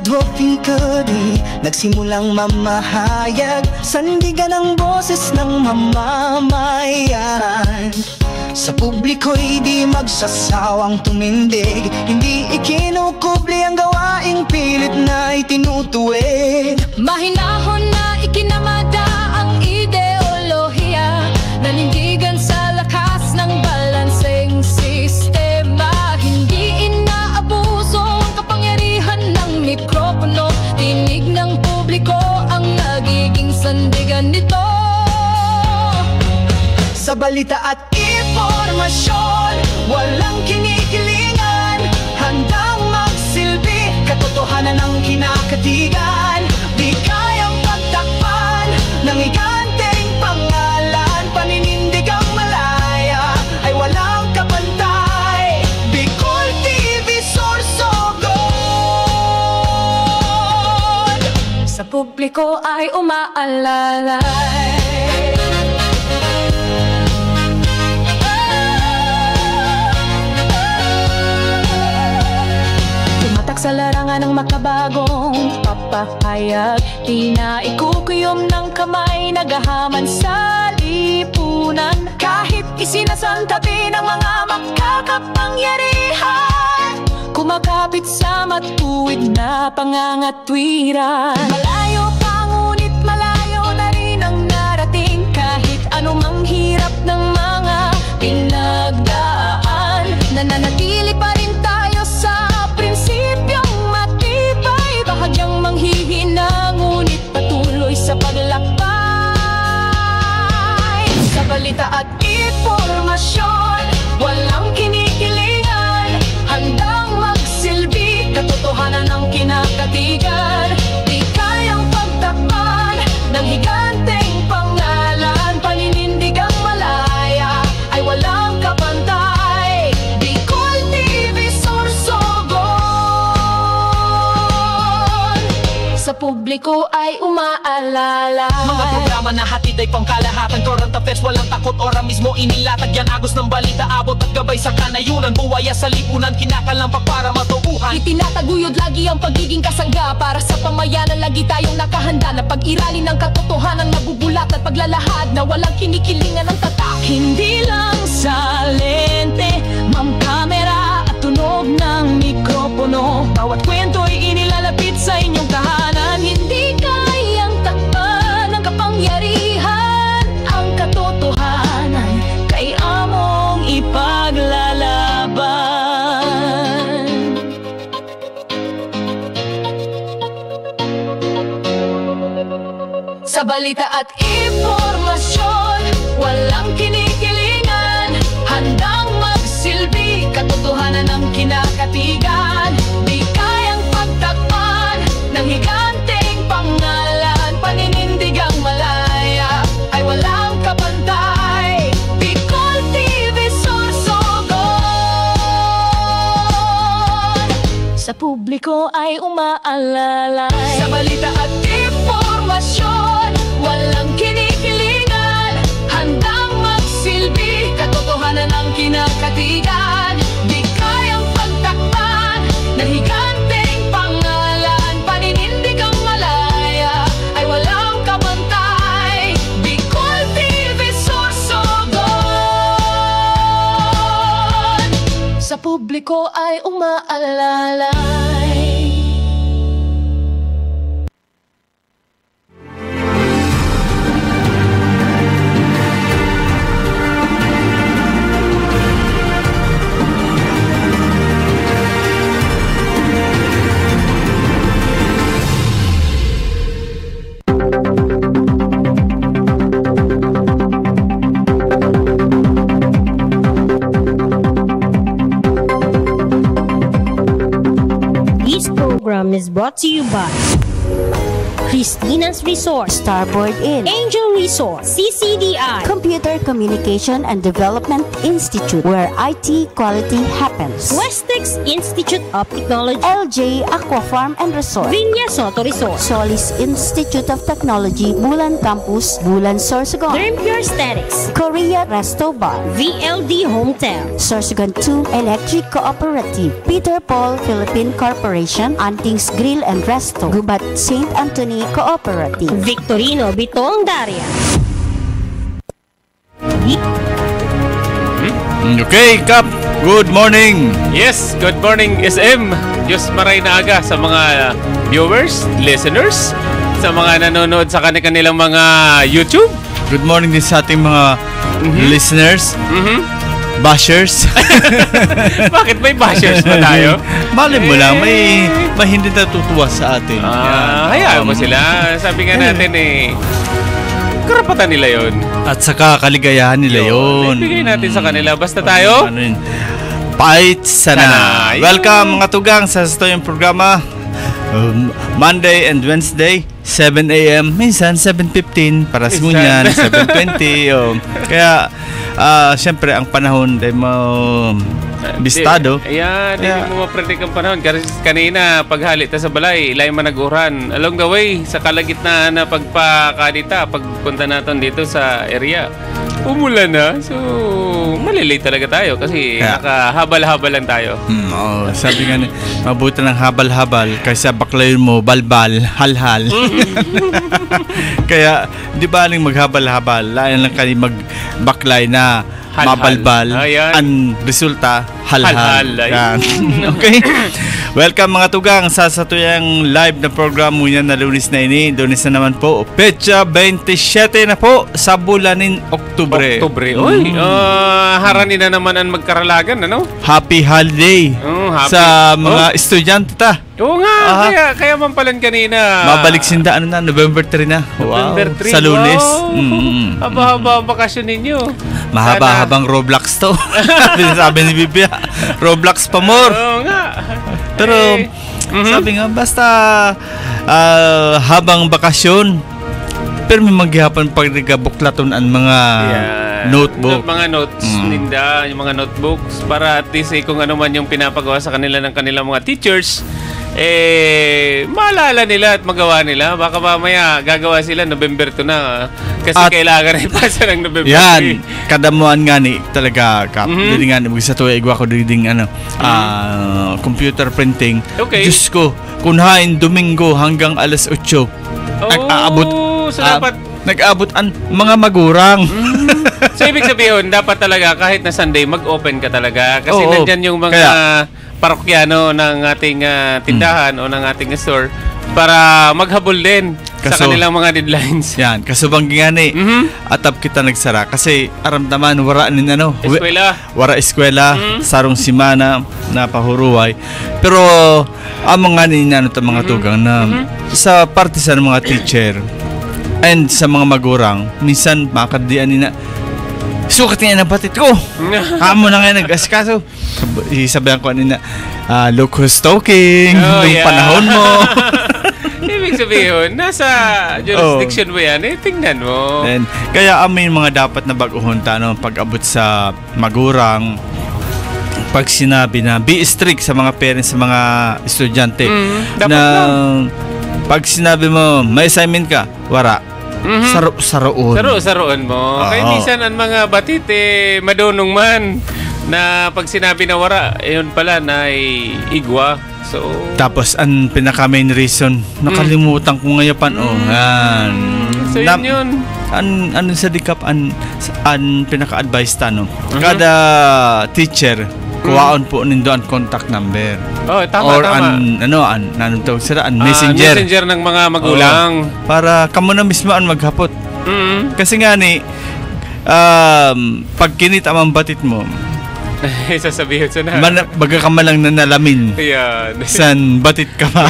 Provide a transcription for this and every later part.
12 gabi, nagsimulang mamahayag, sandigan ang boses ng mamamayan. Sa publiko'y di magsasawang tumindig, hindi ikinukubli ang gawaing pilit na itinutuwid. Mahinahon na ikinamada ang ideolohiya, nanindigan sa lakas ng balanseng sistema. Hindi inaabuso ang kapangyarihan ng mikropono, tinig ng publiko ang nagiging sandigan nito. Sa balita at impormasyon, walang kinikilingan, handang magsilbi, katotohanan ng kinakatigan. Di kayang pagtakpan ng higanteng pangalan, paninindigang malaya ay walang kapantay. Bicol TV Sorsogon, Sa publiko ay umaalalay. Sa larangan ng makabagong papahayag, di na ikukuyom ng kamay, nagahaman sa lipunan. Kahit isinasantabi ng mga makakapangyarihan, kumakapit sa matuwid na pangangatwiran. Malayo pa ngunit malayo na rin ang narating, kahit anumang hirap ng mga pinagdaan. Nananatili pa rin tayo sa prinsipyong matibay, bahagyang manghihina ngunit patuloy sa paglakbay. Sa balita at impormasyon, walang kinikilingan, handang magsilbi, katotohanan ng kinakatigan. Di kayang pagtakpan ng higanteng pangalan, paninindigang malaya ay walang kapantay. Sa publiko ay umaalala. Mga programa na hatid ay pangkalahatan, current affairs, walang takot, ora mismo inilatag yan. Agos ng balita, abot at gabay sa kanayunan, buwaya sa lipunan, kinakalampak para matubuhan. Itinataguyod lagi ang pagiging kasangga, para sa pamayanan lagi tayong nakahanda na pag-iralin ng katotohanan, nabubulat at paglalahad na walang kinikilingan ng tatak. Hindi lang sa lente, ma'am kamera at tunog ng mikropono, bawat kwento'y inilalapit sa inyong tahanan. Hindi kayang takpan ng kapangyarihan, ang katotohanan kay among ipaglalaban. Sa balita at impormasyon, walang kinikilingan, handang magsilbi, katotohanan ng kinakatigan. Di kayang pagtakpan ng higanteng pangalan, paninindigang malaya ay walang kapantay. Bicol TV Sorsogon, sa publiko ay umaalalay. Sa balita at impormasyon, walang kinikilingan, handang magsilbi, katotohanan ng kinakatigan. Di kayang pagtakpan ng higanteng pangalan, paninindigang malaya ay walang kapantay. Bicol TV Sorsogon, sa publiko ay umaalalay. This program is brought to you by Christina's Resort, Starboard Inn, Angel Resort, CCDI, Computer Communication and Development Institute, where IT quality happens. Westex Institute of Technology, LJ Aqua Farm and Resort, Viña Soto Resort, Solis Institute of Technology, Bulan Campus, Bulan Sorsogon, Dream Pure Aesthetics, Korea Resto Bar, VLD Hotel, Sorsogon 2 Electric Cooperative, Peter Paul Philippine Corporation, Antings Grill and Resto, Gubat St. Anthony Cooperative. Victorino Bitong Daria. Okay, Kap. Good morning. Yes, good morning SM. Diyos maray na aga sa mga viewers, listeners, sa mga nanonood sa kanilang mga YouTube. Good morning din sa ating mga listeners. Bashers. Bakit may bashers pa tayo? Malay mo lang, may hindi natutuwa sa atin. Hayaan mo sila. Sabi nga natin karapatan nila yon. At saka kaligayahan nila yon. Ibigay natin sa kanila. Basta tayo Fight sana. Welcome mga tugang sa yung programa. Monday and Wednesday 7 a.m. Minsan 7:15 para sa ngunyan 7:20. Kaya siyempre ang panahon ay bistado. Ayan, hindi mo mapredict ang panahon. Kasi kanina paghali ta sa balay, ilay managuran. Along the way, sa kalagitnaan na pagpakadita, pagpunta natin dito sa area, umulan na. So, malilate talaga tayo kasi nakahabal-habal lang tayo. Sabi nga mabuti ng habal-habal kaysa baklayin mo, balbal, halhal. Kaya, di ba aling maghabal-habal? Layan lang kayo magbaklay na mabalbal. Ang resulta, halhal. Okay? Welcome mga tugang sa satuyang live na program mo yan na Lunes na ini. Lunes na naman po. Petsa 27 na po sa bulanin Oktubre. Uy, haranin na naman ang magkaralagan, ano? Happy holiday sa mga estudyante ta. Oo nga, kaya mampalan kanina. Mabalik sinda, November 3 na. November 3. Sa Lunes. Haba-haba ang bakasyon ninyo. Mahaba-habang Roblox to. Sabi ni Bibia, Roblox pa more. Oo nga. Pero sabi nga, basta habang bakasyon, pero may maghihapon pag nagabuklaton ang mga notebook. Mga notes ninda, yung mga notebooks, para at least kung ano man yung pinapagawa sa kanila ng kanilang mga teachers, maalala nila at magawa nila. Baka mamaya gagawa sila November 2 na kasi kailangan na ipasa ng November 3. Yan, kadamuan nga ni talaga, Kap. Dili nga ni sa tuwa igwa ko ding computer printing. Okay. Diyos ko, kunhain Domingo hanggang alas 8. Nag-aabot. So dapat nag-aabot ang mga magurang. So ibig sabihin, dapat talaga kahit na Sunday mag-open ka talaga kasi nandyan yung mga parokyano ng ating tindahan o ng ating store para maghabol din sa kanilang mga deadlines. Yan, kasubang gani. Atap kita nagsara kasi aramdaman wara nin eskwela. Wara eskwela, sarong simana na pahuruway. Pero among nga ni mga tugang na sa parte sa mga teacher and sa mga magurang, minsan makadian nina sukat niya na batit ko. Amo na nga nag-askaso. Sabihan ko nina locust stalking yung panahon mo. Ibig sabihin, nasa jurisdiction mo yan, tingnan mo. Then, kaya amin mga dapat na baguhon pag-abot sa magurang, pag sinabi na be strict sa mga parents, sa mga estudyante na pag sinabi mo may assignment ka, wara. Saroon mo. Kaya minsan ang mga batit madunong man na pag sinabi na wara, yun pala na igwa. So tapos ang pinaka main reason nakalimutan ko ngayon so yun. Ano sa dikap ang pinaka-advice kada teacher kuwaon po nindo ang contact number. Tama. Or messenger ng mga magulang. Para kamo na mismo ang maghapot. Kasi nga ni pag kinita ang batit mo, sasabihin sa na. Baga ka malang nanalamin. Yan. San batit ka pa.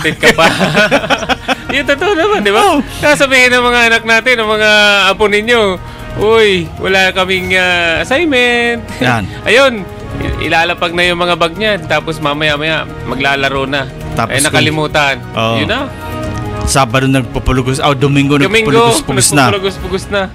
Yung totoo naman, di ba? Sasabihin ng mga anak natin, ng mga apo ninyo, uy, wala kaming assignment. Yan. Ayun, ilalapag na yung mga bag niya, tapos mamaya-maya maglalaro na. Tapos nakalimutan. Yun na. Sabado nagpupulugos, Domingo nagpupulugos-pugos na. Nagpupulugos-pugos na.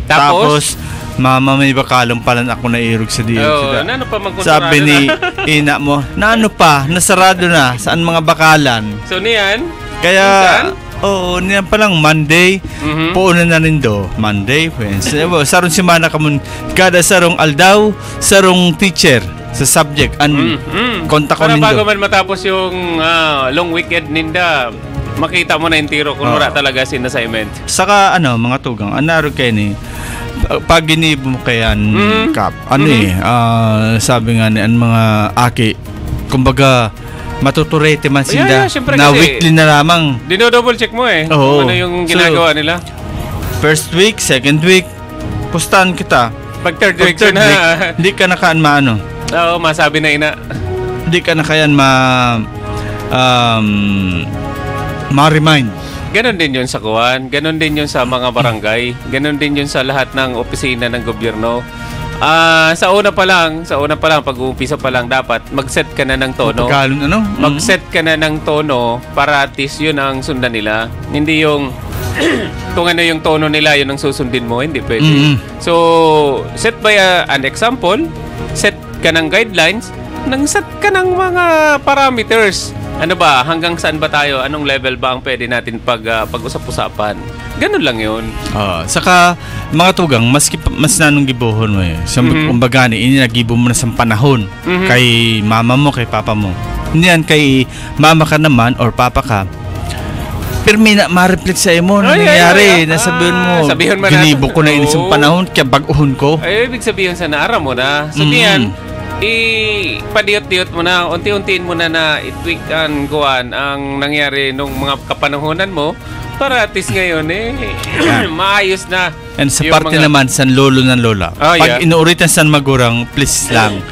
Tapos, mama may bakalong pala ako nairog sa diyo. Nano pa magkontrado Sabi ni ina mo, ano pa, nasarado na, saan mga bakalan? So niyan? Kaya, niyan pa lang, Monday, puunan na rin do. Monday, Wednesday, sarong simana ka mun, kada sarong aldaw, sarong teacher sa subject, kontak ko para nindo. bago man matapos yung long weekend ninda, makita mo na yung tiro kung wala talaga sin assignment. Saka mga tugang, anaro kayo ni pag ginibo mo kayan Kap, sabi nga ni ang mga aki, kumbaga matuturete man sila na weekly na lamang. Dino-double check mo kung ano yung ginagawa nila. First week, second week, pustahan kita. Pag third week, hindi ka na kaan maano. Oo, masabi na ina. Hindi ka na kayan ma-remind. Ganon din yun sa kuwan, ganon din yun sa mga barangay, ganon din yun sa lahat ng opisina ng gobyerno. Sa una pa lang, pag-uumpisa pa lang, dapat mag-set ka na ng tono. Mag-set ka na ng tono para at least yun ang sundan nila. Hindi yung kung ano yung tono nila, yun ang susundin mo, hindi pwede. So, set by an example, set ka ng guidelines, nang set ka ng mga parameters. Ano ba? Hanggang saan ba tayo? Anong level ba ang pwede natin pag-usap-usapan? Ganun lang yun. Saka, mga tugang, mas nanong gibohon mo kumbaga ini nagibo mo na sa panahon kay mama mo, kay papa mo. Hindi yan kay mama ka naman or papa ka. Pero may ma-reflect sa imo na nangyayari. Nasabihin mo, ginibo ko na inisang panahon, kaya baguhon ko. Ay, ibig sabihin sa naara mo na. So, diyan, padiyot-diyot mo na, unti-untiin mo na i-tweak ang nangyari nung mga kapanahonan mo para at least ngayon maayos na. And sa parte naman sa lolo ng lola, pag inuuritan sa magurang, please lang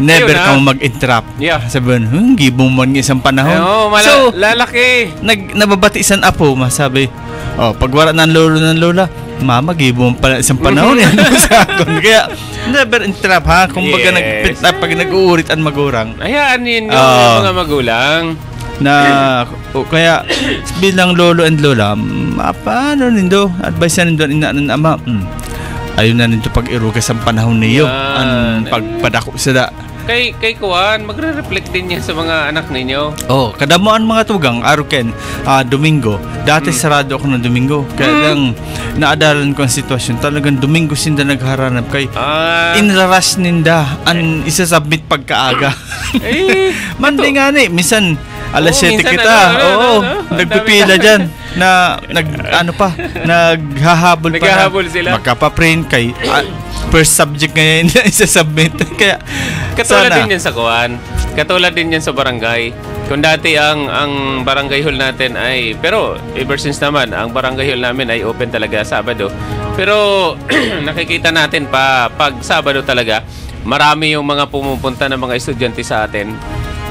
never ka mag-interrupt. Sabihin, gibo mo man isang panahon. So, lalaki. Nababati isang apo, masabi, pag wala ng lolo ng lola, mama, gibo mo pala isang panahon yan. Kaya, never interrupt ha. Kung baga pag nag-uurit ang magurang. Hayaan yun yung mga magulang. Kaya, bilang lolo and lola, paano nindo? Advice na nindo ina ng ama. Ayun na nito pag-irugas ang panahon niyo. Ang pagpadako sa Kay Kuwan, magre-reflect din yan sa mga anak ninyo. Kadamuan mga tugang, Aruken, Domingo. Dati sarado ako ng Domingo. Kaya lang, naadalan ko ang sitwasyon. Talagang Domingo sinda nagharanap kay inraras ninda ang isasubmit pagkaaga. Mandi nga ni, minsan alas 7 kita. Nagpipila dyan. Naghahabol pa. Sila. Magkapaprint kay first subject ngayon na isasubmit. Kaya katulad din yan sa kuwan. Katulad din yan sa barangay. Kung dati ang barangay hall natin ay, pero ever since naman, ang barangay hall namin ay open talaga Sabado. Pero nakikita natin pag Sabado talaga, marami yung mga pumupunta ng mga estudyante sa atin.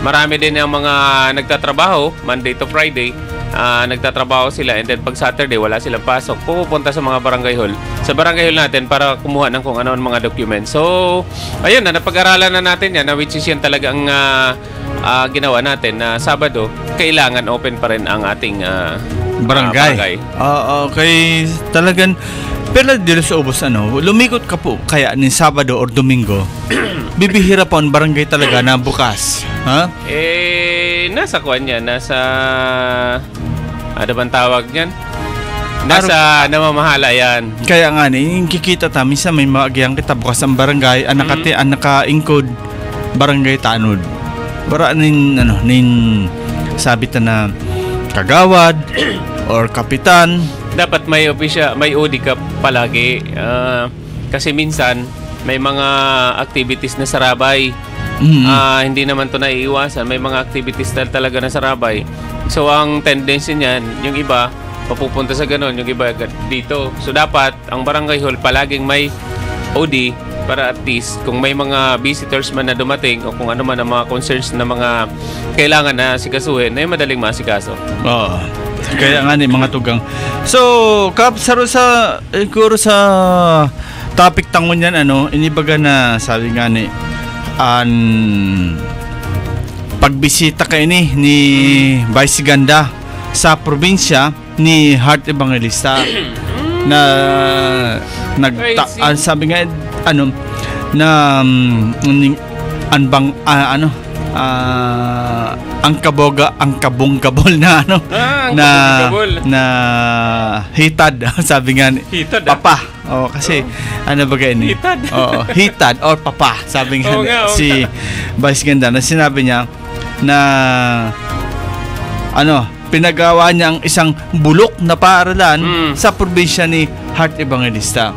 Marami din yung mga nagtatrabaho Monday to Friday. Nagtatrabaho sila, and then pag Saturday wala silang pasok, pupunta sa mga barangay hall, sa barangay hall natin para kumuha ng kung ano ang mga documents. So ayun na, napag-aralan na natin yan, which is yan talaga ang ginawa natin na Sabado kailangan open pa rin ang ating barangay. Okay, talagang pero dito sa ubos lumikot ka po kaya ni Sabado or Domingo bibihira pa ang barangay talaga na bukas. Nasa kuwan yan, nasa ano bang tawag yan? Nasa namamahala yan. Kaya nga yung kikita minsan may maagyang kita bukas ang barangay, naka-incode barangay tanod. Para nin sabit na kagawad or kapitan. Dapat may OD ka palagi. Kasi minsan may mga activities na sarabay. Hindi naman to naiiwasan. May mga activities talaga na sarabay. So ang tendency niyan, yung iba papupunta sa ganon, yung iba dito. So dapat ang barangay hall palaging may OD para at least kung may mga visitors man na dumating o kung ano man ang mga concerns na mga kailangan na sikasuhin, ay madaling masikaso. Kaya nga mga tugang. So, Kap, siguro sa topic tangon yan, inibaga na sabi nga pagbisita kayo ni Vice Ganda sa probinsya ni Heart Evangelista na sabi nga ano na anbang ang kabong-kabol na na hitad sabi nga Hitad, papa kasi ano ba ganyan Hitad. hitad or papa sabi nga si Vice Ganda na sinabi niya na pinagawa niya ang isang bulok na paaralan sa probinsya ni Heart Evangelista.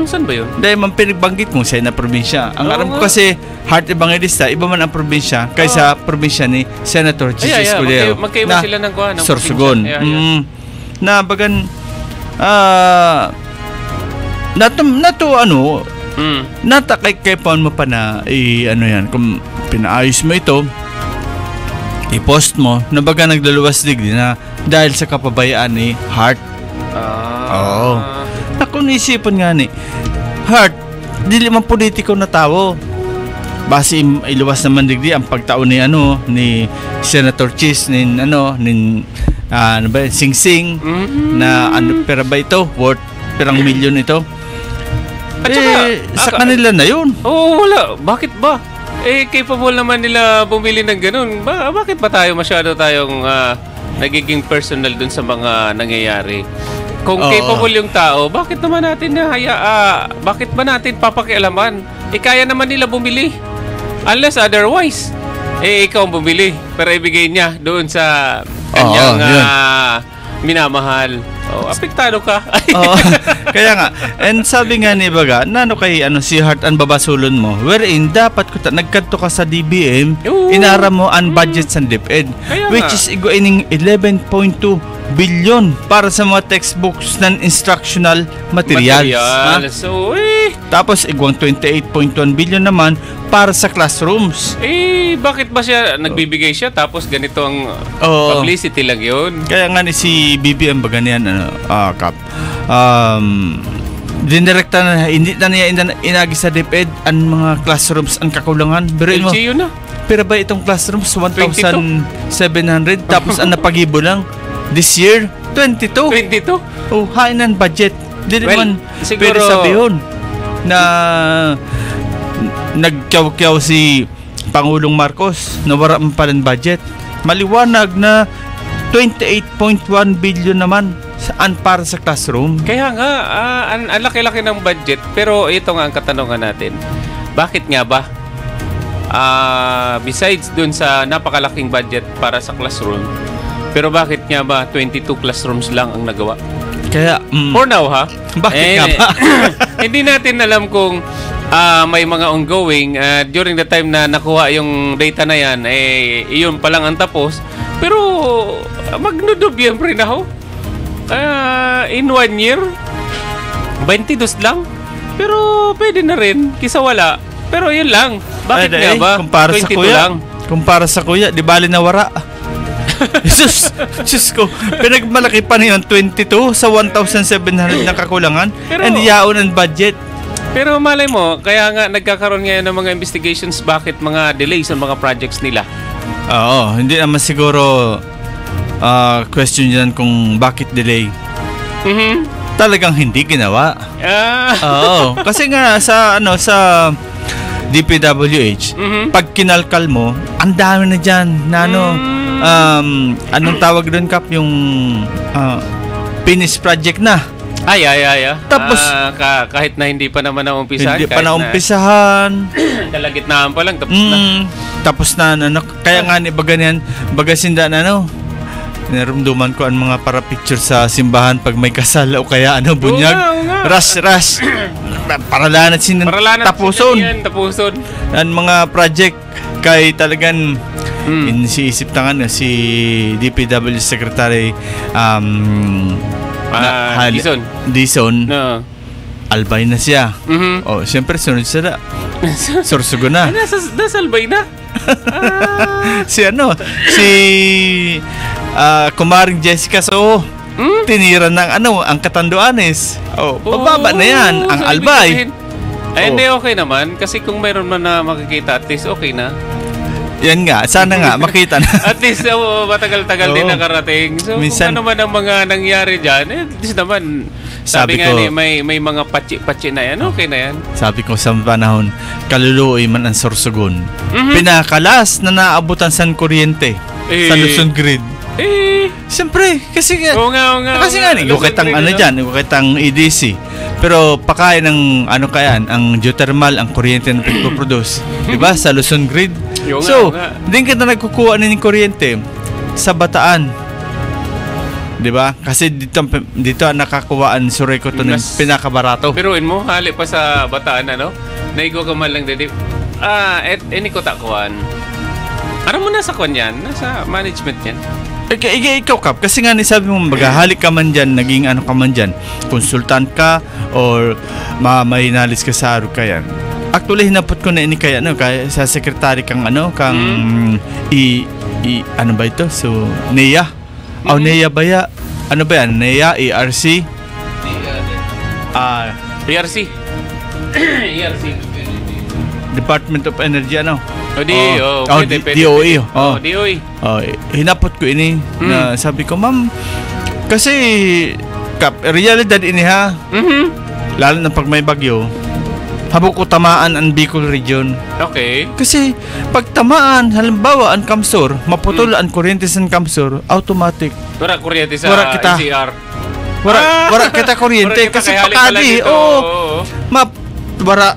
Saan ba yun? Dahil man pinagbanggit mo sa na probinsya. Ang alam ko kasi Heart Evangelista, iba man ang probinsya kaysa probinsya ni Senator Jesus Escudero. Magkaiba sila ng kuha ng Sorsogon. Na bagan natakay kay paon mo pa na yan kung pinaayos mo ito i-post mo na baga naglaluwas digdi na dahil sa kapabayaan ni Heart. Ako naisipan nga ni Heart, dili man politiko na tao. Base iluwas naman digdi ang pagtaon ni Senator Cheese nin Sing Sing na pera ba ito? Worth perang milyon ito. At sa kanila na yun. Wala. Bakit ba? Capable naman nila bumili ng ganun. Bakit ba masyado tayong nagiging personal dun sa mga nangyayari? Kung capable yung tao, bakit naman natin bakit ba natin papakialaman? Kaya naman nila bumili. Unless otherwise, ikaw ang bumili. Pero ibigay niya doon sa kanyang minamahal. Apektado ka. Kaya nga. And sabi nga ni Baga, si Heart ang babasulon mo, wherein dapat nagkanto ka sa DBM, inara mo ang budget sa DepEd, which is iguining 11.2 billion para sa mga textbooks ng instructional materials. Tapos igwang 28.1 billion naman para sa classrooms. Bakit ba siya nagbibigay siya tapos ganito ang publicity lang yun? Kaya nga ni si BBM ba ganyan Kap, dinirekta na hindi na niya inagi sa DepEd ang mga classrooms ang kakulangan. LGU na. Pero ba itong classrooms 1,700 tapos ang napagibo lang this year 22. Hain ang budget. Hindi naman pwede sabihin na nagkyaw-kyaw si Pangulong Marcos na wala pa ng budget. Maliwanag na 28.1 billion naman saan para sa classroom. Kaya nga, ang laki-laki ng budget. Pero ito nga ang katanungan natin. Bakit nga ba? Besides dun sa napakalaking budget para sa classroom, pero bakit nga ba 22 classrooms lang ang nagawa? Kaya, for now bakit nga ba? Hindi natin alam kung may mga ongoing. During the time na nakuha yung data na yan, iyon pa lang ang tapos. Pero magnodobyembre na ho. In 1 year 22 lang. Pero pwede na rin kisa wala. Pero yun lang. Bakit nga ba? Kumpara 22 sa kuya, lang. Kumpara sa kuya, di bali na wara. Diyos ko, pinagmalaki pa niyon 22 sa 1,700 na kakulangan. And yaon ang budget. Pero malay mo, kaya nga nagkakaroon ngayon ng mga investigations bakit mga delays sa mga projects nila. Hindi naman siguro question yan kung bakit delay. Talagang hindi ginawa. Kasi nga sa DPWH, pag kinalkal mo, ang dami na diyan na anong tawag doon, Kap, yung finished project na. Tapos kahit na hindi pa naman naumpisahan. Hindi pa naumpisahan. Kalagitnaan pa lang tapos na. Tapos na kaya nga ni baga sinda na narumduman ko ang mga para picture sa simbahan pag may kasal o kaya bunyag. Rush. Paralanat tapuson. Ang mga project kay talagang iniisip tangan si DPW Secretary Dizon. Albay na siya. Siyempre sunod sila. Sorsogon na. Nasa albay na. Si Kumaring Jessica tinira ng ang Katanduanes. Pababa na yan ang albay. Hindi, okay naman kasi kung mayroon man na makikita at least okay na. Yan nga, sana nga makita na. At least matagal-tagal din Oo. nakarating. So Minsan- kung ano man ang mga nangyari dyan, at least naman, sabi Sabi nga ko- ni, may mga patsi na yan, okay na yan. Sabi ko sa panahon, kaluluoy man ang Sorsogon. Pinakalas na naabutan sa kuryente sa Luzon Grid. Siyempre, kasi nga, Oo nga. kasi nga, Luzon ikukitang Grid, ano no? dyan, ikukitang EDC. Pero pakain ng ano kayan, ang geothermal, ang kuryente na pagpuproduce. Diba? Sa Luzon Grid. Oo nga, So, oo nga. din ka na nagkukuha na ng kuryente sa Bataan. Diba? Kasi dito ang nakakuhaan suray ko to ng Mas- pinakabarato. Biruin mo, hali pa sa Bataan, ano? Naigo ka man lang dito. Ini ko takuan. Ano mo nasa kwan yan? Nasa management yan? Ikaw, Kap, kasi nga sabi mo, maghahalik ka man dyan, naging ano ka man dyan, konsultant ka, or may nalis ka sa aro ka yan. Actually, hinapot ko na ini kaya, kaya sa secretary kang ano ba ito? So, NEA? O, NEA ba ya? Ano ba yan? NEA, ERC? ERC. ERC. Department of Energy, ano? Pwede. DOE. DOE. Hinapot ko ini na sabi ko, ma'am, kasi Kap, realidad ini ha. Lalo na pag may bagyo, habok ko tamaan ang Bicol region. Okay. Kasi pag tamaan, halimbawa ang Kamsur, maputol ang kuryente sa Kamsur, automatic. Wala kuryente sa Wala kita. NCR. Wala kita kuryente Wala kita, kasi kaya halik pala pakadi. dito. Oo. Wala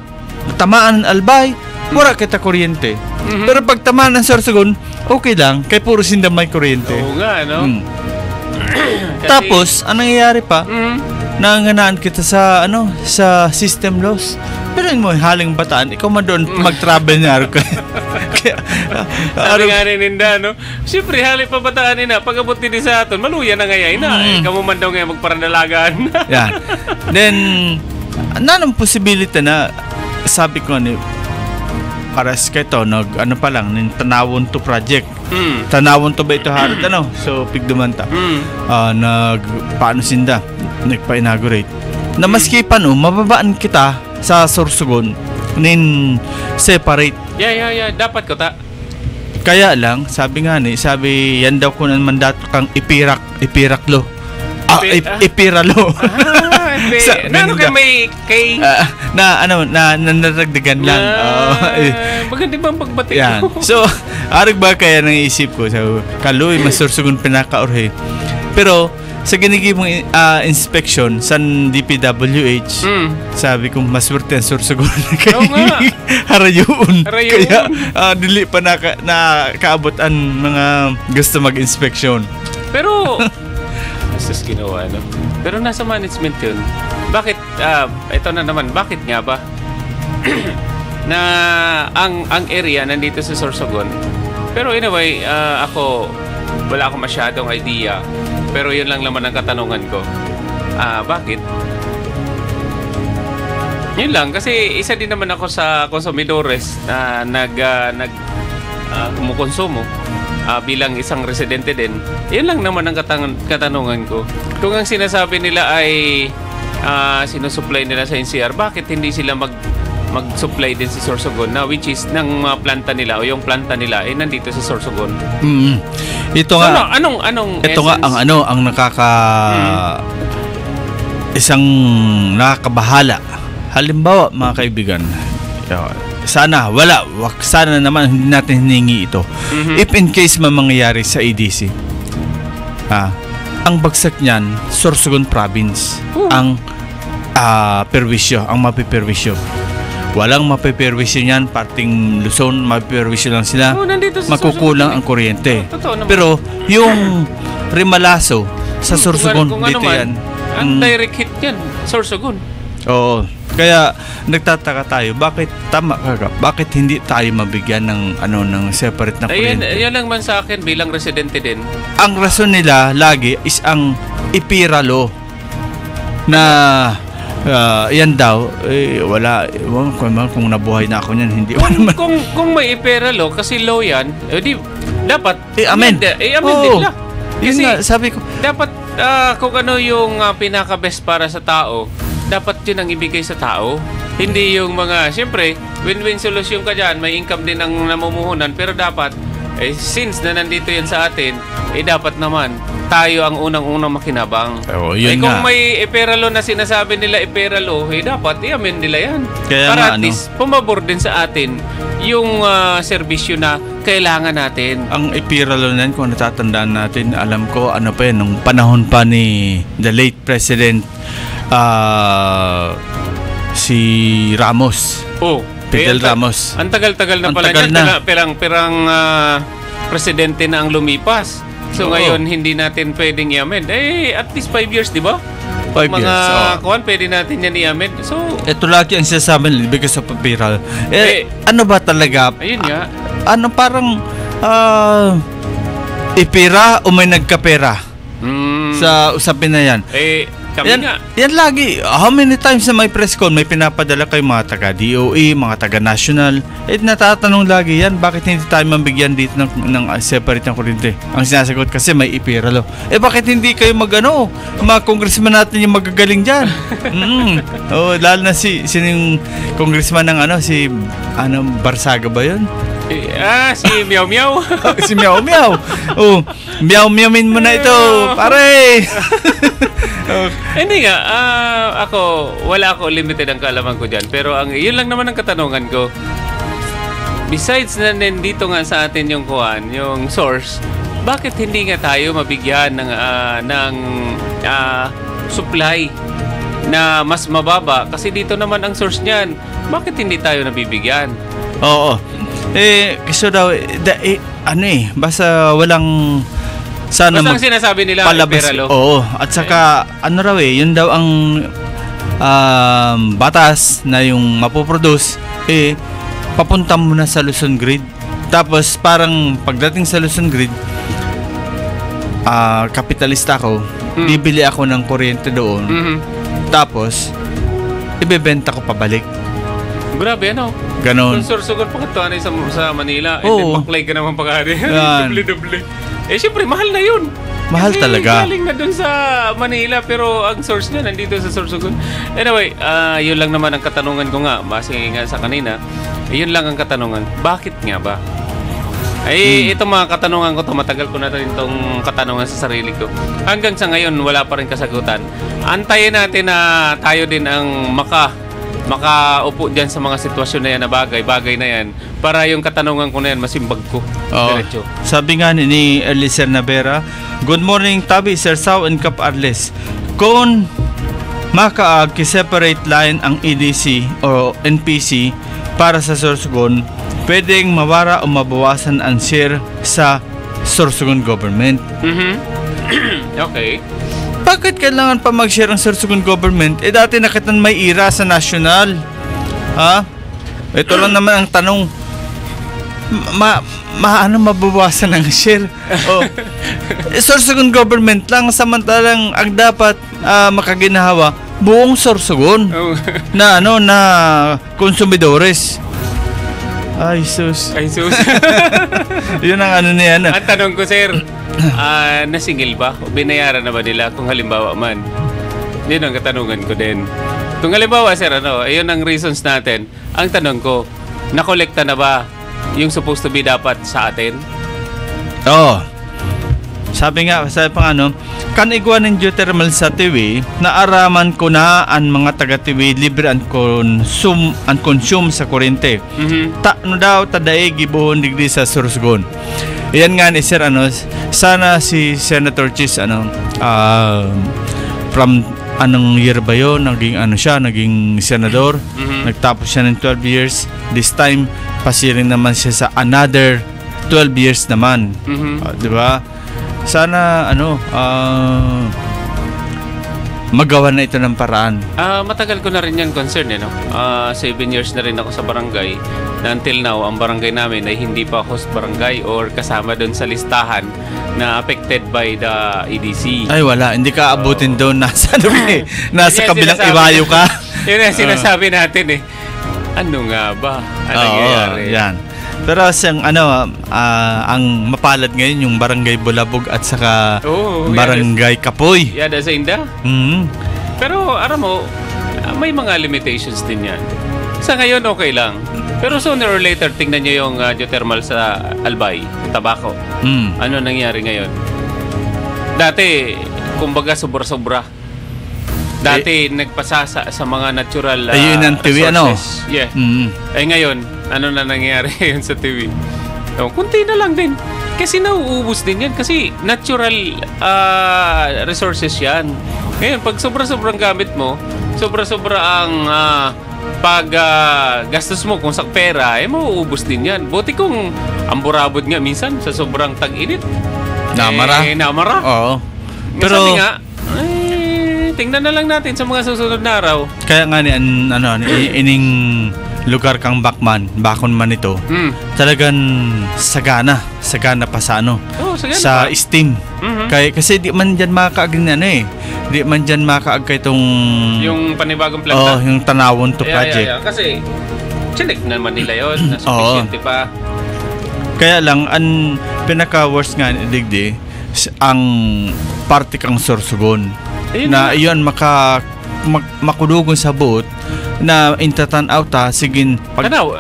tamaan ang Albay, wala kita kuryente. Pero pag tamaan ng Sorsogon, okay lang, kay puro sinda may kuryente. Oo nga, no? Mm. Kasi- Tapos, anong nangyayari pa? Mhm. Nangangaan kita sa sa system loss. Pero yun mo, haling Bataan, ikaw man doon mag-travel na araw ka. Kaya, Sabi nga ni Ninda, no? Siyempre, hali pa Bataan na. Pag-abot din sa aton, maluya na ngayon na. Ikaw mo man daw ngayon magparandalagan. yan. Then, nanong possibility na, sabi ko para sa ito, pa lang, tanawon to project. Tanawon to ba ito harad, So, pigdumanta. Paano sinda? Nagpa-inaugurate. Na maski pa mababaan kita sa Sorsogon, separate. Yeah. Dapat ko ta. Kaya lang, sabi yan daw ko ng mandato kang ipiralo. Ipiralo. Hindi. Ano kayo may kay... nanaragdagan lang. Maganda ba ang pagbati Yan. ko? So, arag ba kaya nang isip ko? So, Kaloy, Sorsogon pinakaorhe. Pero, sa ginigibong inspection sa DPWH, sabi ko, maswerte ang Sorsogon. Kaya, Oo nga. Harayuon. Harayuon. Kaya, dili pa nakaabot ang mga gusto mag-inspection. Pero, sus ginawa, no? Pero nasa management yun. Bakit, ito na naman, bakit nga ba? Na ang area nandito sa Sorsogon. Pero in a way, wala akong masyadong idea. Pero yun lang naman ang katanungan ko. Bakit? Yun lang, kasi isa din naman ako sa konsumidores na kumukonsumo. Bilang isang residente din. Yun lang naman ang katanungan ko. Kung ang sinasabi nila ay sinusupply nila sa NCR, bakit hindi sila mag-supply din sa Sorsogon, na which is ng planta nila o yung planta nila ay nandito sa Sorsogon? Ito So, nga, anong ito nga essence? ang isang nakakabahala. Halimbawa, mga kaibigan, sana naman hindi natin hiningi ito. If in case mangyayari sa EDC, ang bagsak niyan, Sorsogon Province ang perwisyo, ang mapiperwisyo. Walang mapiperwisyo niyan, parting Luzon, mapiperwisyo lang sila. Nandito sa Makukulang Sorsogon. ang kuryente. Totoo naman. Pero yung Rimalaso sa Sorsogon, Kung dito ano man, yan. ang direct hit yan, Sorsogon. Oo. Kaya nagtataka tayo, bakit hindi tayo mabigyan ng separate na Ayun, kuryente? yan lang man sa akin bilang residente din. Ang rason nila lagi is ang ipiralo na yan daw wala kung nabuhay na ako niyan, hindi Kung may iperalo kasi low yan, di dapat amen. Amen din lang. Yun Kasi nga, sabi ko, dapat kung ano yung pinaka-best para sa tao, dapat yun ang ibigay sa tao. Hindi yung mga, siyempre, win-win solution ka dyan, may income din ang namumuhunan, pero dapat, since na nandito yan sa atin, dapat naman, tayo ang unang-unang makinabang. Yun kung nga. may iperalo na sinasabi nila iperalo, dapat i-amend nila yan. Kaya para nga, at least, pumabor din sa atin yung serbisyo na kailangan natin. Ang ipiralo nan, kung natatandaan natin, alam ko, ano pa yun, nung panahon pa ni the late President si Ramos. Fidel Ramos. Ang tagal-tagal na Ang pala tagal niya. na. Pirang presidente na ang lumipas. So Oo. ngayon, hindi natin pwedeng i-amend. At least 5 years, di ba? 5 Mga years. kuwan, pwede natin yan i-amend. So, Ito lagi ang sinasabi nila because of viral. Ano ba talaga? ayun nga. Ano parang ipira o may nagkapera sa usapin na yan? Kami nga. Yan lagi. How many times na may press con, may pinapadala kay mga taga-DOE, mga taga-national. Natatanong lagi yan, bakit hindi tayo mabigyan dito ng separate ng kuryente? Ang sinasagot kasi may ipiralo. Bakit hindi kayo mga congressman natin yung magagaling dyan? Lalo na sino yung congressman ng si Barsaga ba yun? Si Meow Meow. Si Meow Meow. Meow Meowin mo na ito, pare. Hindi nga, wala ako limited ang kaalaman ko dyan. Pero yun lang naman ang katanungan ko. Besides na nandito nga sa atin yung source, bakit hindi nga tayo mabigyan ng supply na mas mababa? Kasi dito naman ang source niyan. Bakit hindi tayo nabibigyan? Oo. Gusto daw, basta walang sana basta ang sinasabi nila palabas. iperalo. Oo. At saka, yun daw ang batas na yung mapoproduce, papunta muna sa Luzon Grid. Tapos, parang pagdating sa Luzon Grid, kapitalista ako, bibili ako ng kuryente doon. Tapos, ibebenta ko pabalik. Grabe, Ganon. Sursugod pa ka sa Manila. Oo. Baklay ka naman pagkari. Yan. Doble-doble. Siyempre, mahal na yun. Mahal Kasi talaga. galing na dun sa Manila, pero ang source niya nandito sa Sorsogon. Anyway, yun lang naman ang katanungan ko nga. Base nga sa kanina, yun lang ang katanungan. Bakit nga ba? Itong mga katanungan ko, matagal ko na rin itong katanungan sa sarili ko. Hanggang sa ngayon, wala pa rin kasagutan. Antayin natin na tayo din ang makaupo dyan sa mga sitwasyon na yan na bagay na yan para yung katanungan ko na yan masimbag ko. Diretso. Sabi nga ni Eliezer Navera, good morning Tabi, Sir Sao and Kap Arles. Kung makaag ki-separate line ang EDC o NPC para sa Sorsogon, pwedeng mawara o mabawasan ang share sa Sorsogon government. Okay. Bakit kailangan pa mag-share ang Sorsogon government? Dati nakitan may ira sa national. Ito lang naman ang tanong. Mababawasan ang share? Sorsogon government lang, samantalang ang dapat makaginahawa buong Sorsogon na konsumidores. Ay sus. Yun ang niya. Ang tanong ko, sir, nasingil ba? O binayaran na ba nila kung halimbawa man? Yun ang katanungan ko din. Kung halimbawa, sir, ayun ang reasons natin. Ang tanong ko, nakolekta na ba yung supposed to be dapat sa atin? Oo. Sabi pa kan igwanin geothermal sa Tiwi, naaraman ko na ang mga taga-Tiwi libre ang consume sa kuryente. Daw tadaig gibuhon digdi sa Sorsogon. Yan nga ni Sir sana si Senator Chis from anong year ba yun, naging senador. Nagtapos siya ng 12 years. This time pasiring naman siya sa another 12 years naman. Di ba? Sana magawa na ito ng paraan. Matagal ko na rin yan concern 7 years na rin ako sa barangay. Na until now, ang barangay namin ay hindi pa host barangay or kasama doon sa listahan na affected by the EDC. Ay wala, hindi ka abutin doon. Nasa kabilang sinasabi ibayo ka. Yun ang sinasabi natin Ano nga ba? Ano nangyayari? Yan. Pero ang mapalad ngayon yung Barangay Bulabog at saka Barangay Kapoy. Yada sa Inda. Mm-hmm. Pero alam mo, may mga limitations din yan. Sa ngayon, okay lang. Pero sooner or later, tingnan nyo yung geothermal sa Albay, Tabaco. Ano nangyari ngayon? Dati, kumbaga, sobra-sobra. Dati, nagpasasa sa mga natural ayun ang TV, resources. ano? Yeah. Ngayon, ano na nangyari yun sa TV? Kunti na lang din. Kasi nauubos din yan. Kasi natural resources yan. Ngayon, pag sobra-sobrang gamit mo, sobra-sobra ang gastos mo kung sa pera, mauubos din yan. Buti kung ang burabod nga minsan sa sobrang tag-init. Namara. Namara. Oo. Pero sabi nga, tingnan na lang natin sa mga susunod na araw. Kaya nga ining lugar kang bakon man ito, talagang sagana pa sa sa pa. steam. Kaya kasi di man diyan makakaag di man diyan makakaag kay tong yung panibagong planta. yung Tanawon to project. Kasi chinek naman nila yon, na sufficiente pa. Kaya lang ang pinaka worst nga digdi ang parte kang Sorsogon na iyon makudugon sa boat na intatan out sigin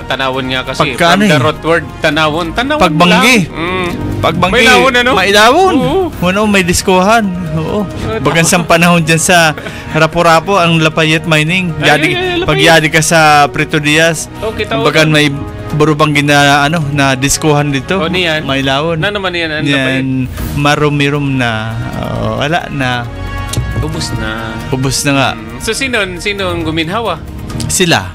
tanawon nga kasi pagka, from the root word tanawon pagbanggi may lawon may lawon may diskuhan bagan sa panahon dyan sa Rapo-Rapo ang Lapayet Mining pag yadi ka sa Prito Diaz bagan may barubang na diskuhan dito may lawon na naman yan marumirum na wala na ubos na nga. So sino ang guminhawa? Sila.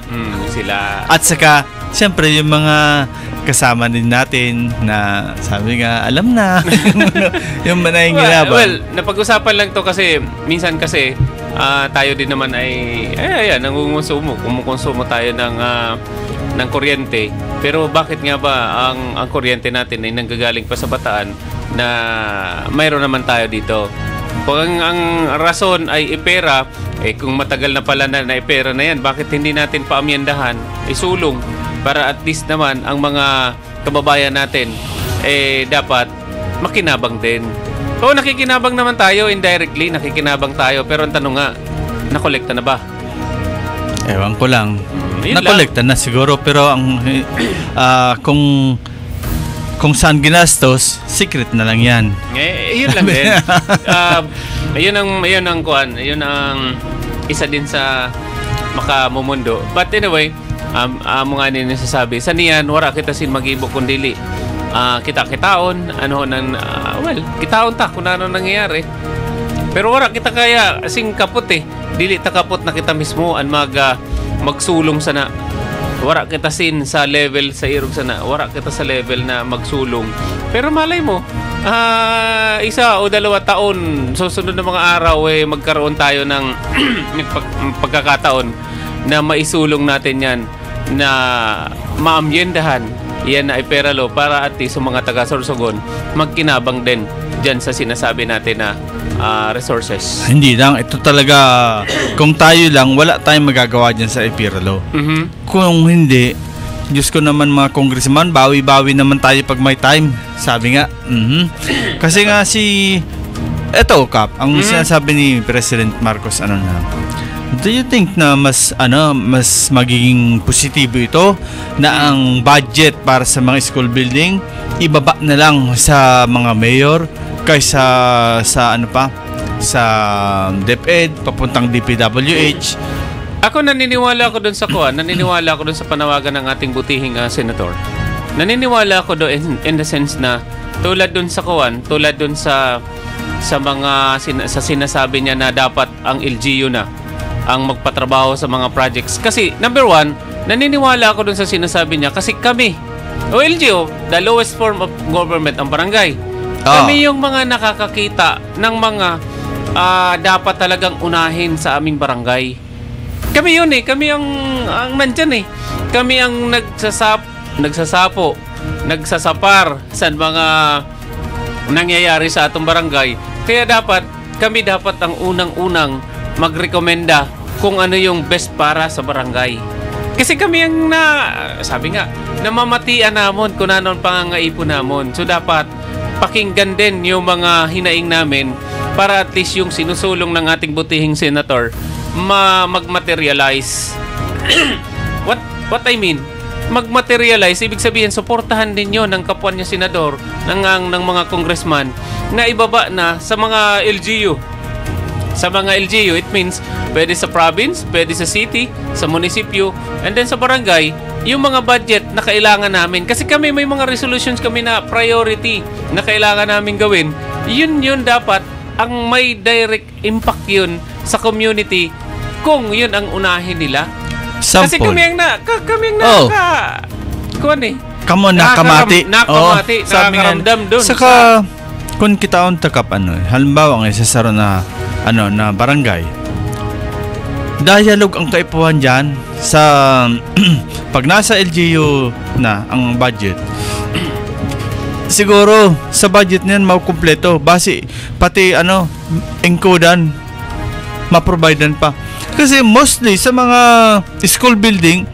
Sila. At saka siyempre yung mga kasama din natin na sabi nga alam na yung manayang ginabang. Well, napag-usapan lang to kasi minsan kasi tayo din naman ay kumukonsumo tayo ng kuryente. Pero bakit nga ba ang kuryente natin ay nanggagaling pa sa Bataan na mayroon naman tayo dito? Kung ang rason ay ipera, kung matagal na pala na ipera na yan, bakit hindi natin paamyendahan, isulong, para at least naman ang mga kababayan natin dapat makinabang din. Oo, nakikinabang naman tayo, indirectly, nakikinabang tayo, pero ang tanong nga, nakolekta na ba? Ewan ko lang. Nakolekta na siguro, pero ang kung saan ginastos, secret na lang yan. Yun lang din. Yun ang kuan. Yun ang isa din sa makamumundo. But anyway, mo nga din nasasabi, sa niyan, wala kita sin mag-ibo kundili. Kita-kitaon, kitaon ta kung ano nangyayari. Pero wala kita kaya sing kapot Dili ta kapot na kita mismo ang magsulong sana. Wara kita sa level sa irog sana. Wara kita sa level na magsulong. Pero malay mo, 1 o 2 taon, susunod na mga araw magkaroon tayo ng pagkakataon na maisulong natin yan, na maamyendahan yan na iperalo para at least sa mga taga-Sorsogon magkinabang din dyan sa sinasabi natin na resources. Hindi lang, ito talaga kung tayo lang, wala tayong magagawa dyan sa Ipiralo. Kung hindi, Diyos ko naman mga congressman, bawi-bawi naman tayo pag may time. Sabi nga, kasi nga eto Kap, ang sinasabi ni President Marcos, do you think na mas magiging positibo ito na ang budget para sa mga school building ibaba na lang sa mga mayor kaysa sa DepEd papuntang DPWH? Ako naniniwala ako doon sa panawagan ng ating butihing senator. Naniniwala ako doon in the sense na tulad doon sa mga sinasabi niya na dapat ang LGU na ang magpatrabaho sa mga projects. Kasi number 1, naniniwala ako doon sa sinasabi niya kasi kami, LGU, the lowest form of government, ang barangay. Kami yung mga nakakakita ng mga dapat talagang unahin sa aming barangay. Kami yun kami ang nandyan Kami ang nagsasapar sa mga nangyayari sa atong barangay. Kaya kami dapat ang unang-unang magrekomenda kung ano yung best para sa barangay. Kasi kami ang namamatian namon kung ano ang pangangaipon namon. So dapat pakinggan din yung mga hinaing namin para at least yung sinusulong ng ating butihing senator magmaterialize. What I mean? Magmaterialize, ibig sabihin suportahan din 'yon ng kapwa niya senador, ng mga congressman na ibaba na sa mga LGU. Sa mga LGU, it means pwede sa province, pwede sa city, sa munisipyo, and then sa barangay, yung mga budget na kailangan namin. Kasi kami may mga resolutions kami na priority na kailangan namin gawin. Yun dapat ang may direct impact yun sa community kung yun ang unahin nila. Sample. Kasi kami ang kuwan eh. Kamo nakamati. Nakamati, nakakaramdam doon. Saka kung kita on takap halimbawa ang isa sa na na barangay. Dialogue ang kaipuhan diyan sa pag nasa LGU na ang budget. Siguro sa budget niyan makukumpleto base pati encodan ma-providean pa. Kasi mostly sa mga school building,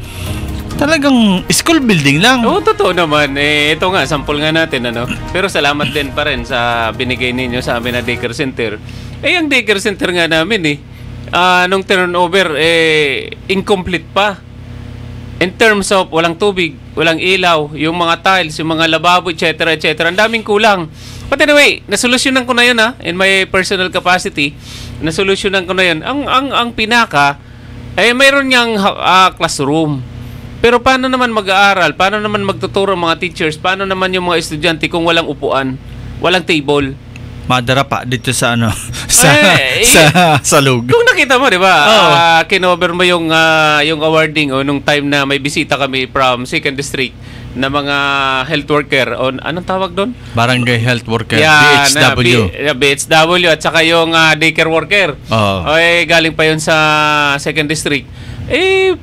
talagang school building lang. Oo, totoo naman. Ito nga, sample nga natin, Pero salamat din pa rin sa binigay ninyo sa amin na daycare center. Ang daycare center nga namin, nung turnover, incomplete pa. In terms of walang tubig, walang ilaw, yung mga tiles, yung mga lababo, etc. Ang daming kulang. But anyway, nasolusyonan ko na yun in my personal capacity. Nasolusyonan ko na yun. Ang pinaka, mayroon niyang classroom. Pero paano naman mag-aaral? Paano naman magtuturo ang mga teachers? Paano naman yung mga estudyante kung walang upuan? Walang table? Madara pa dito sa sa lug. Kung nakita mo, di ba? Kinover mo yung awarding nung time na may bisita kami from 2nd District na mga health worker anong tawag doon? Barangay health worker, BHW. BHW at saka yung daycare worker. Galing pa yun sa 2nd District.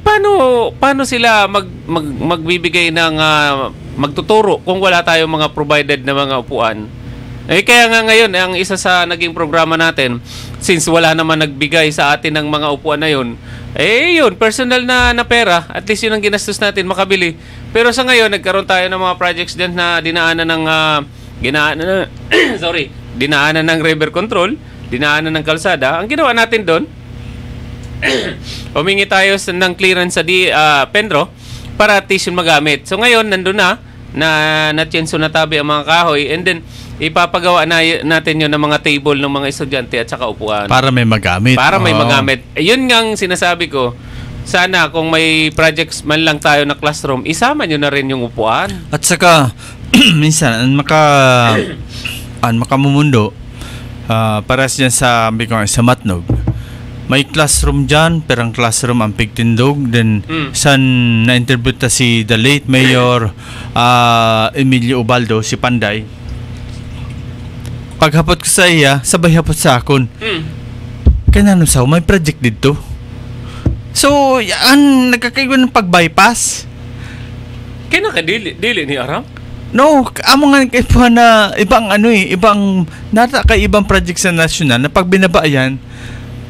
Paano sila magbibigay ng magtuturo kung wala tayong mga provided na mga upuan? Kaya nga ngayon, ang isa sa naging programa natin, since wala naman nagbigay sa atin ng mga upuan na yun, yun, personal na pera, at least yun ang ginastos natin, makabili. Pero sa ngayon, nagkaroon tayo ng mga projects din na dinaanan ng river control, dinaanan ng kalsada. Ang ginawa natin doon, humingi tayo ng clearance sa Penro para at least yun magamit. So ngayon, nandun na tyenso na tabi ang mga kahoy, and then ipapagawa natin yun ng mga table ng mga estudyante at saka upuan. Para may magamit. Yun nga sinasabi ko, sana kung may projects man lang tayo na classroom, isama nyo na rin yung upuan. At saka, minsan, makamumundo, paras dyan sa Matnog, may classroom dyan, pero ang classroom ang pigtindog. Then, san na-interview si the late Mayor Emilio Ubaldo, si Panday. Paghapot ko sa iya, sabay hapot sa akon. Kaya may project dito. So, yan, nagkakaiwan ng pag-bypass. Kaya nakadili ni Aram? No, amo nga kay po na ibang ibang project sa national na pag binabaayan,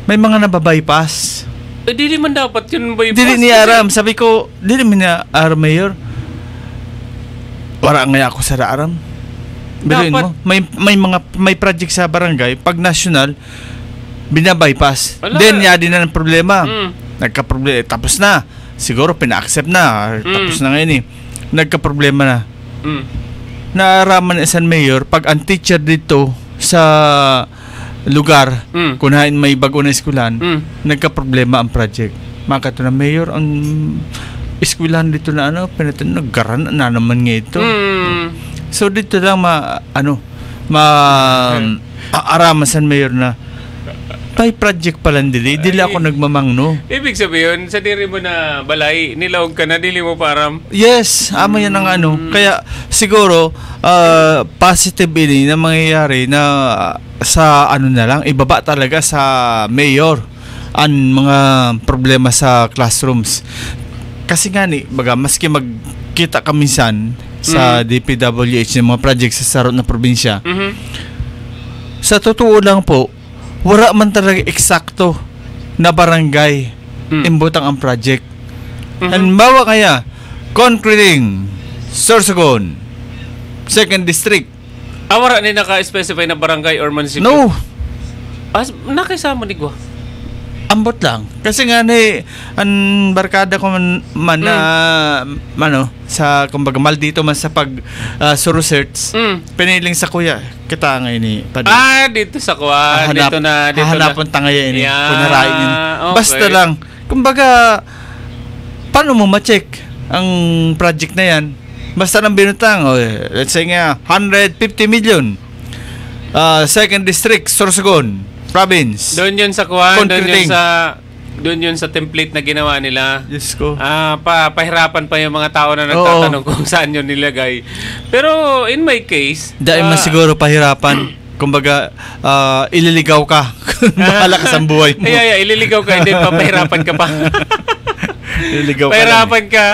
may mga nababypass. Dili man dapat yun bypass. Dili ni Aram, sabi ko, dili man na Aram Mayor. Wala nga ako sa Aram. Biruin mo, may project sa barangay, pag national, binabypass. Then, yadi na ng problema. Nagka-problema, tapos na. Siguro, pina-accept na. Tapos na ngayon Nagka-problema na. Naaraman na San Mayor, pag ang teacher dito sa lugar, kunain may bago na eskulan, nagka-problema ang project. Makato na Mayor, ang eskulan dito na nagkaran na naman nga ito. So dito lang aaraman San Mayor na may project pala dili ako nagmamangno. Ibig sabihin, sa diri mo na balay, nilawag ka na, dili mo param. Yes, amo yan ang Kaya siguro, positive ini na mangyayari na sa na lang, ibaba talaga sa mayor ang mga problema sa classrooms. Kasi nga maski magkita kaminsan sa DPWH ng mga project sa sarot na probinsya, sa totoo lang po, wala man talaga eksakto na barangay imbutang ang project. Halimbawa kaya, concreting, Sorsogon, 2nd District. Wala ni naka-specify na barangay or municipio? No. Nakaisama ni Gwa. Ambot lang. Kasi nga ang barkada ko man na sa kumbaga maldito man sa pag research. Piniling sa kuya. Kita ngayon ni Padre. Dito sa kuwan. Dito na. Hahanapon tangaya ini. Yeah, Punarain yun. okay. Basta lang. Kumbaga, paano mo ma-check ang project na yan? Basta lang binutang. Let's say nga, 150 million. Second District, Sorsogon. Province. Doon yun sa kuwan, Concreting. doon yun sa template na ginawa nila. Diyos ko. Pahirapan pa yung mga tao na nagtatanong kung saan yun nilagay. Pero in my case, Dahil man siguro pahirapan. Kumbaga, ililigaw ka. Bahala ka sa buhay mo. ililigaw ka, hindi papahirapan ka pa. Ililigaw ka Pahirapan ka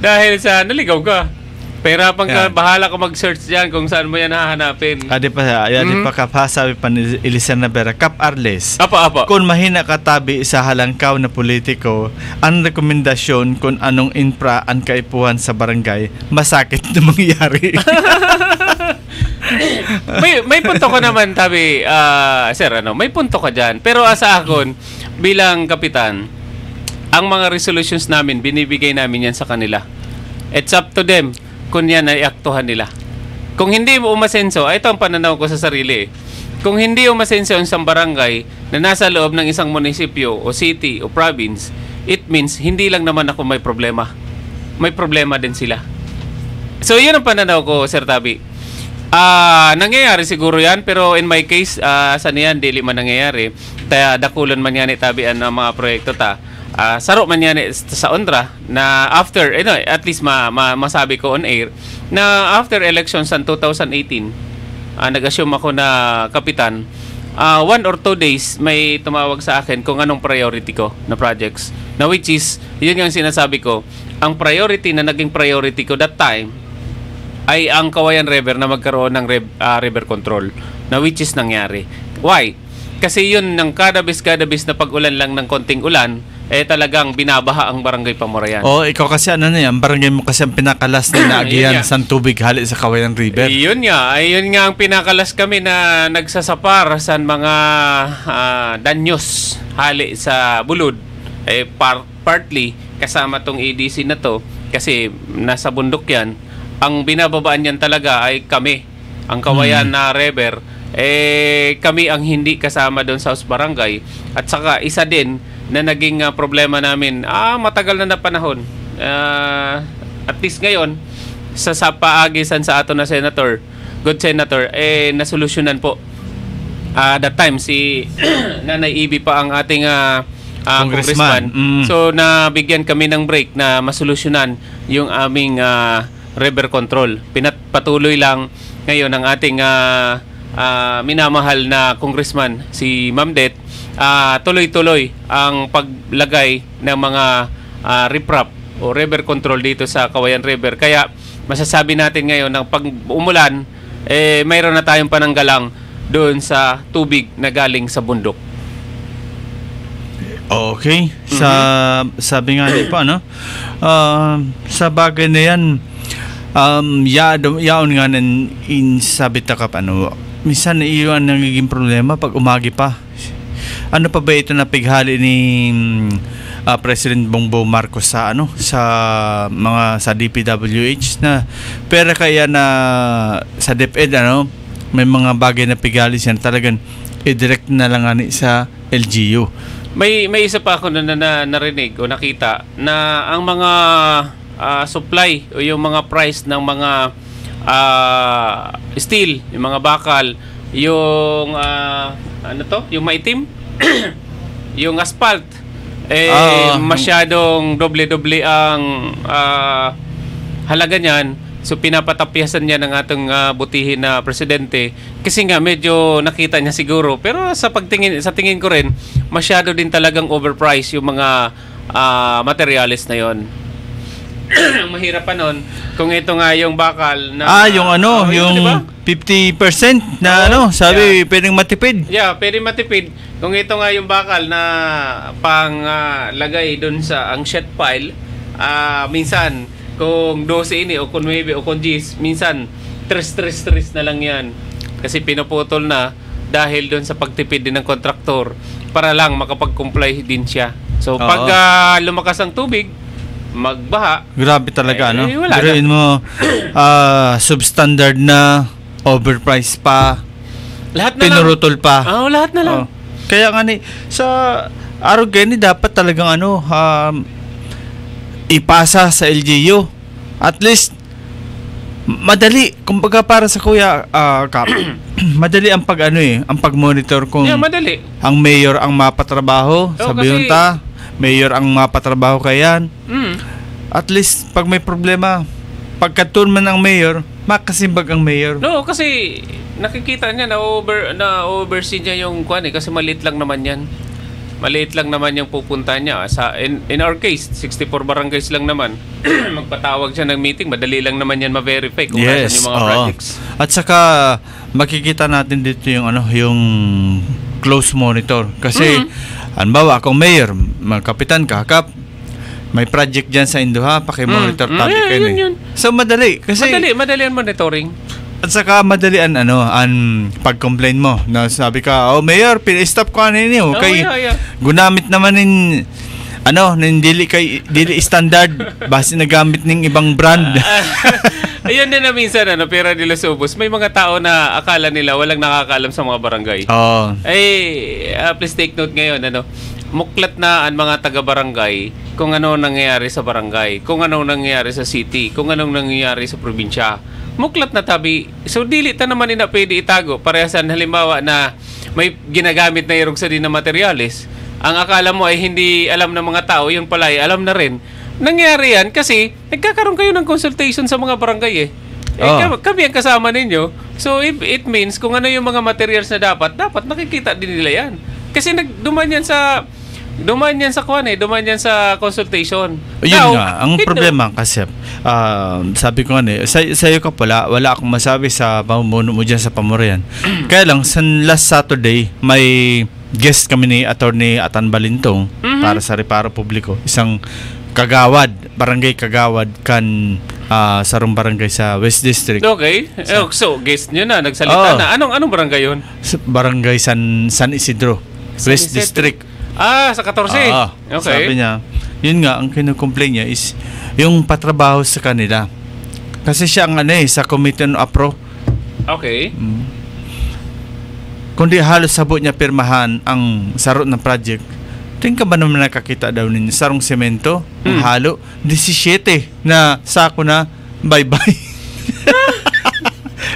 dahil sa naligaw ka. Pahirapan ka, Yeah. bahala ka mag-search dyan kung saan mo yan hahanapin. Adi pa kapasabi pa ni Elisan Navera, Kap Arles. Apa. Kung mahina katabi sa halangkaw na politiko, ang rekomendasyon kung anong infra ang kaipuhan sa barangay, masakit na mangyari. may punto ka naman, tabi, sir, may punto ka dyan. Pero sa akon, bilang kapitan, ang mga resolutions namin, binibigay namin yan sa kanila. It's up to them kung yan ay aktuhan nila. Kung hindi mo umasenso, ito ang pananaw ko sa sarili. Kung hindi umasenso ang isang barangay na nasa loob ng isang munisipyo o city o province, it means hindi lang naman ako may problema. May problema din sila. So, yun ang pananaw ko, Sir Tabi. Nangyayari siguro yan, pero in my case, saan yan, dili man nangyayari. Kaya dakulan man yan itabian ng mga proyekto ta. Saro man yan sa Ondra na after, at least masabi ko on air, na after elections sa 2018, nag-assume ako na kapitan, 1 or 2 days may tumawag sa akin kung anong priority ko na projects. Na which is, yun yung sinasabi ko, ang priority na naging priority ko that time ay ang Kawayan River na magkaroon ng river control, na which is nangyari. Why? Kasi yun, ng kadabis na pag-ulan lang ng konting ulan, talagang binabaha ang barangay Pamorayan. Ikaw kasi yan, barangay mo kasi ang pinakalas na naagihan sa tubig hali sa Kawayan River. Yun nga ang pinakalas kami na nagsasapar sa mga danyos hali sa bulod. Partly kasama tong EDC na to kasi nasa bundok yan. Ang binababaan yan talaga ay kami, ang Kawayan na River. Kami ang hindi kasama doon sa barangay. At saka isa din na naging problema namin matagal na panahon, at least ngayon sa paagisan sa ato na good senator, nasolusyonan po that time si Nanay Ibi pa ang ating congressman. So nabigyan kami ng break na masolusyonan yung aming river control. Patuloy lang ngayon ang ating minamahal na congressman si Ma'am Det, tuloy-tuloy ang paglagay ng mga riprap o river control dito sa Kawayan River. Kaya masasabi natin ngayon na pag umulan, mayroon na tayong pananggalang doon sa tubig na galing sa bundok. Okay. Sabi nga di pa, sa bagay na yan, yaon nga sabi ta ka, minsan iyon ang nagiging problema pag umagi pa. Ano pa ba ito na pighali ni President Bongbong Marcos sa sa DPWH na pera kaya na sa DepEd may mga bagay na pighali siya talagang i-direct na lang sa LGU. May isa pa ako na narinig o nakita na ang mga supply o yung mga price ng mga steel, yung mga bakal, yung yung maitim, yung asphalt, masyadong doble-doble ang halaga niyan. So pinapatapyasan niya ng ating butihin na presidente kasi nga medyo nakita niya siguro, pero sa tingin ko rin masyado din talagang overpriced yung mga materials na yon. Mahirap pa nun kung ito nga yung bakal na yung yung diba? 50% na sabi pwedeng matipid. Yeah, pwedeng matipid. Kung ito nga yung bakal na pang lagay dun sa ang sheet pile, minsan kung 12 ini o kung 9 o kung 10, minsan 3 na lang yan kasi pinuputol na dahil doon sa pagtipid din ng kontraktor para lang makapag-comply din siya. So Oo. pag lumakas ang tubig, magbaha, Grabe talaga, ano? wala Biruin mo, substandard na, overpriced pa, lahat na lang. pinurutol pa. Lahat na lang. Oh. Kaya nga sa Arugeni dapat talagang ipasa sa LGU. At least madali, kumbaga para sa Kuya Kap, madali ang ang pag-monitor kung Madali. ang mayor ang mapatrabaho sa kasi- Biyunta, mayor ang mapatrabaho kayan. Mm. At least pag may problema, pagkatulman ng mayor, makasimbag ang mayor. No, kasi nakikita niya na oversee niya yung kasi maliit lang naman yan. Maliit lang naman yung pupunta niya. In our case, 64 barangays lang naman. Magpatawag siya ng meeting, madali lang naman yan ma-verify kung nasan yung mga oo. projects. At saka makikita natin dito yung yung close monitor. Kasi halimbawa akong mayor, kapitan ka, Kap, may project dyan sa Induha, paki-monitor tabi kayo. yun. So madali kasi Madali ang monitoring. at saka madali an pag-complain mo na sabi ka, mayor, pin-stop ko ninyo kay yeah. gunamit naman nin dili standard base nagamit ning ibang brand. Ayun din na minsan, pera nila sa ubos. May mga tao na akala nila walang nakakaalam sa mga barangay. Oh. Please take note ngayon, muklat na ang mga taga-barangay kung ano nangyayari sa barangay, kung ano nangyayari sa city, kung anong nangyayari sa probinsya. Muklat na tabi. So, dili ta naman na pwede itago. Parehasan, halimbawa na may ginagamit na irog sa din na materyales. Ang akala mo ay hindi alam ng mga tao, yun pala ay alam na rin. Nangyari yan kasi nagkakaroon kayo ng consultation sa mga barangay kami ang kasama ninyo. So it means kung ano yung mga materials na dapat nakikita din nila yan. Kasi duman yan sa consultation. Yun nga, ang problema kasi sabi ko sa'yo ka pala, wala akong masabi sa pamumuno mo dyan sa Pamurian. Kaya lang, sa last Saturday, may guest kami ni Attorney Atan Balintong para sa Reparo Publiko. Isang barangay kagawad sarong barangay sa West District. Okay. So guest nyo na, nagsalita na. Anong barangay yun? Barangay San Isidro, West District. Sa 14. Okay. Sabi niya, yun nga, ang kinukomplain niya is yung patrabaho sa kanila. Kasi siya ang sa Committee on APRO. Okay. Kundi halos sabot niya pirmahan ang sarot ng project. Tingin ka ba naman nakakita daw ninyo sarong semento, ang halo, 17 na sako na, bye-bye.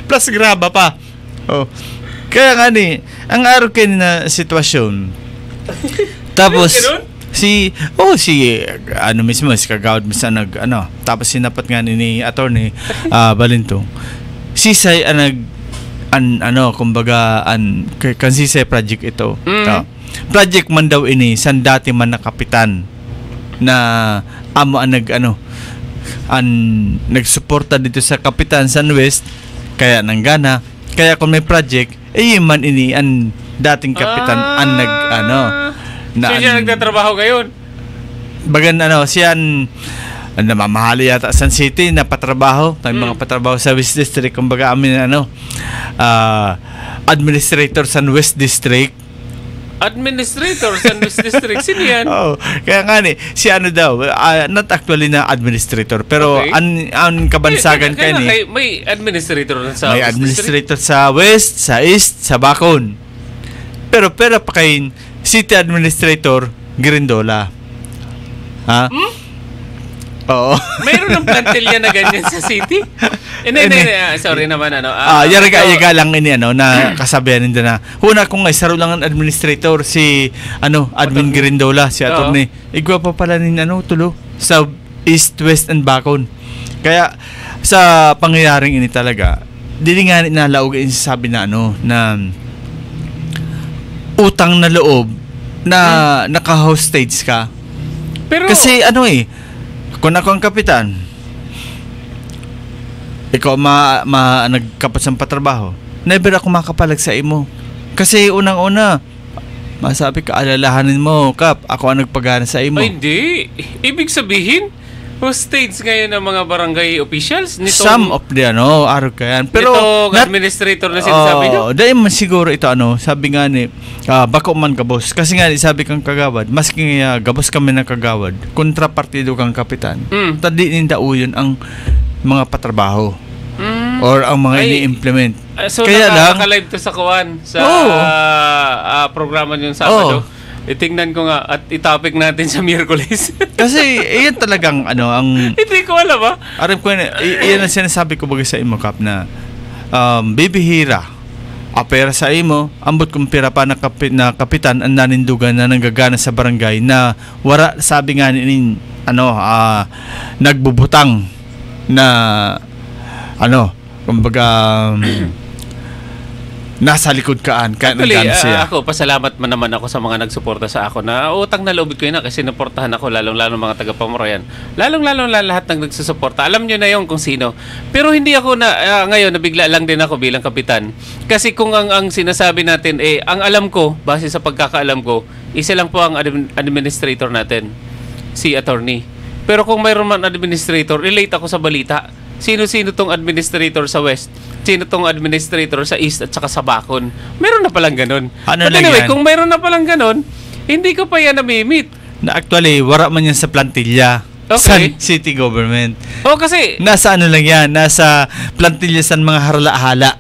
Plus graba pa. Kaya nga ang Arugeni na sitwasyon. Tapos si mismo si kagawad misa tapos sinapat nga ni Attorney Balintong. Sisay kumbaga kansisay project ito. Project man daw san dati man na kapitan na amo nagsuporta dito sa kapitan San West kaya nanggana kaya kung may project man an dating kapitan so siya nagtatrabaho ngayon bagan siyan namamahali yata San City na patrabaho mga patrabaho sa West District kumbaga amin administrator San West District. Administrator sa West District. Sino yan? Kaya nga si daw, not actually na administrator, pero ang kabansagan may administrator sa may West administrator District? Sa West, sa East, sa Bacon. Pero pa kayo, City Administrator, Girindola. Ha? Oo. Mayroon ng plantilya na ganyan sa city? Sorry naman yaga lang na kasabihan nito na huna kung saro lang ang administrator si Admin Girindola si Atty. Igwa pa pala tulo sa East, West and Bacon. Kaya sa pangyayaring ini talaga dili nga nalaog sabi na na utang na loob na naka-hostage ka. Pero kasi kung ako ang kapitan, ikaw nagkapat sa patrabaho, never ako makapalag sa imo. Kasi unang-una, masabi ka, alalahanin mo, Kap, ako ang nagpagana sa imo. Ay, hindi. Ibig sabihin, hostage ngayon ng mga barangay officials nitong Some of the araw kayan. Pero nitong administrator na sinasabi niyo. dahil man siguro ito sabi nga ni bako man gabos. Kasi nga sabi kang kagawad, maski gabos kami ng kagawad, kontrapartido kang kapitan. Tadi ninda uyon ang mga patrabaho or ang mga ini-implement. So Kaya naka-live to sa Kuwan sa programa niyo Sabado. Itingnan ko nga at itopic natin sa Miyerkules. Kasi iyan talagang ang Hindi ko alam aram ko iyan ang sinasabi ko bagay sa imo kap na bibihira apera sa imo ambot kung pira pa na kapitan ang nanindugan na nanggagana sa barangay na wara sabi nga ni nagbubutang na kumbaga nasa likod kaan Actually, siya. ako pasalamat man naman ako sa mga nagsuporta sa ako na utang na loob ko yun kasi naportahan ako lalong-lalo mga taga-Pamurayan. Lalong-lalo lahat ng nagsusuporta. Alam nyo na yung kung sino. Pero hindi ako ngayon nabigla lang din ako bilang kapitan. Kasi kung ang sinasabi natin ang alam ko, base sa pagkakaalam ko, isa lang po ang administrator natin, si attorney. Pero kung mayroon man administrator, relate ako sa balita. Sino-sino tong administrator sa West? Sino tong administrator sa East at saka sa Bacon? Meron na palang ganun. But anyway, kung meron na palang ganun, hindi ko pa yan namimit. Na actually, wara man yan sa plantilla. Okay. Sa city government. Kasi nasa lang yan, nasa plantilla sa mga harala-hala.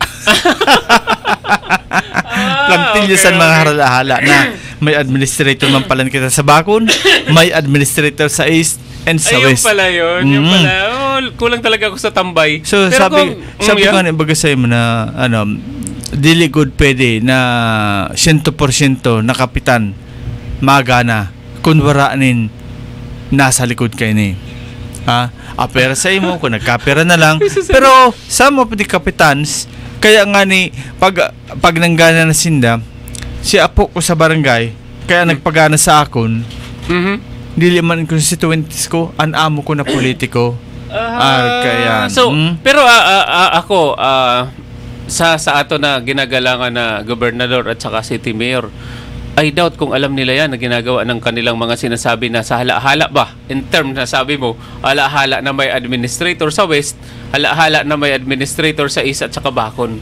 Plantilla sa mga harala-hala na may administrator man pala kita sa Bacon, may administrator sa East and sa West. Ayun pala yun. Yung pala. Kulang talaga ako sa tambay. So, pero sabi ko nga baga sa'yo mo na dili good pwede na 100% na kapitan magana kung waraanin nasa likod kayo ni. Apera sa imo kung nagkapera na lang. Pero some of the capitans kaya nga ni pag nanggana na sinda si apo ko sa barangay kaya nagpagana sa akon dili man constituents ko an amo ko na politiko kaya pero ako sa ato na ginagalangan na gobernador at saka city mayor, I doubt kung alam nila yan na ginagawa ng kanilang mga sinasabi na sa hala-hala ba in term na sabi mo hala-hala na may administrator sa West, hala-hala na may administrator sa East at saka Bacon.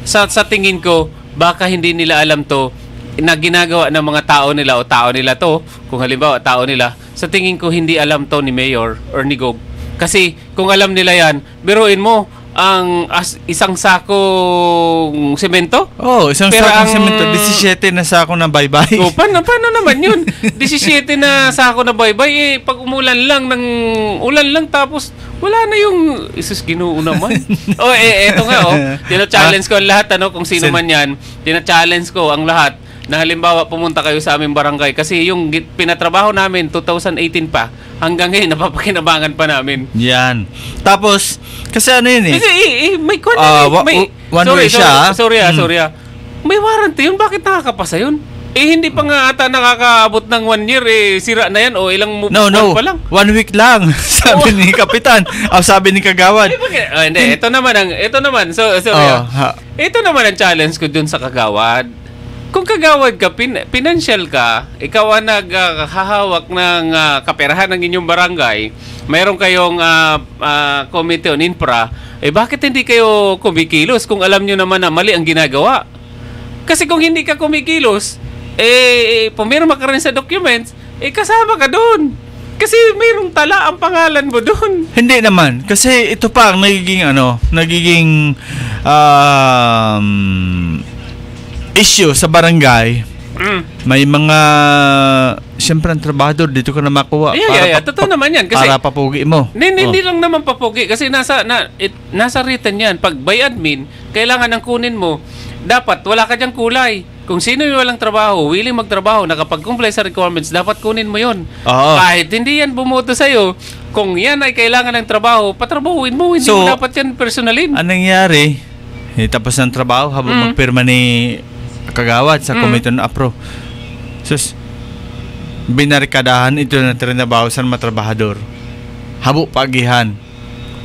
Sa tingin ko baka hindi nila alam to na ginagawa ng mga tao nila to, kung halimbawa tao nila, sa tingin ko hindi alam to ni Mayor or ni Gob. Kasi kung alam nila yan, biruin mo ang isang sakong semento? Isang sakong semento, 17 na sako na baybay. Paano naman yun? 17 na sako na baybay, pag ulan lang tapos wala na yung isus Ginoo naman. Eto nga tina-challenge ko ang lahat kung sino man yan, tina-challenge ko ang lahat na halimbawa pumunta kayo sa aming barangay kasi yung pinatrabaho namin 2018 pa hanggang ngayon napapakinabangan pa namin. Yan. Tapos kasi yun kasi may one way siya. Sorry. May warranty yun, bakit nakakapasa yun? Hindi pa nga ata nakakaabot ng 1 year sira na yan o ilang no. pa lang. 1 week lang sabi ni kapitan. Sabi ni kagawad. Hindi, ito naman ito naman ang challenge ko dun sa kagawad. Kung kagawad ka, financial ka, ikaw ang naghahawak ng kaperahan ng inyong barangay, mayroon kayong committee on infra, bakit hindi kayo kumikilos kung alam nyo naman na mali ang ginagawa? Kasi kung hindi ka kumikilos, pumirma ka rin sa documents, kasama ka doon. Kasi mayroong tala ang pangalan mo doon. Hindi naman. Kasi ito pa ang nagiging issue sa barangay. May mga siyempre ang trabahador dito ka na makuha totoo naman yan kasi para papugi mo. Hindi lang naman papugi kasi nasa written yan. Pag by admin kailangan ng kunin mo, dapat wala ka diyang kulay. Kung sino yung walang trabaho, willing magtrabaho, nakapag-comply sa requirements, dapat kunin mo yun. Kahit hindi yan bumoto sa'yo, kung yan ay kailangan ng trabaho, patrabahuin mo, hindi mo dapat yan personalin. Anong nangyari? Tapos ng trabaho habang magpirma ni kagawad sa committee na apro. Sus, binarikadahan ito na trinabaho sa mga trabahador. Habo pagihan.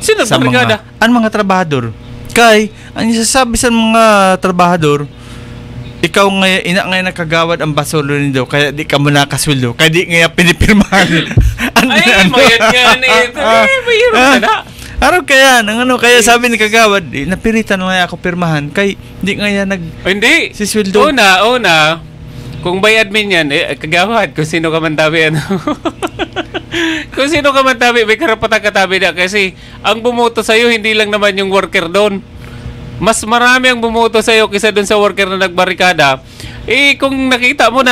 Sino sa barikada? Ang mga trabahador. Kay, ang isasabi sa mga trabahador, ikaw ngayon, ina ngayon nakagawad ang basolo nindo, kaya di ka mo nakasweldo, kaya di ngayon pinipirmahan. Ay, mayroon yan ito. Mayroon ka na. Araw kaya, kaya sabi ni Kagawad, napiritan lang ako pirmahan, kay hindi nga yan Hindi. sisweldo. Una, kung by admin yan, Kagawad, kung sino ka man tabi, kung sino ka man tabi, may karapatan katabi na. Kasi, ang bumoto sa'yo, hindi lang naman yung worker doon. Mas marami ang bumoto sa'yo kaysa doon sa worker na nagbarikada. Kung nakita mo na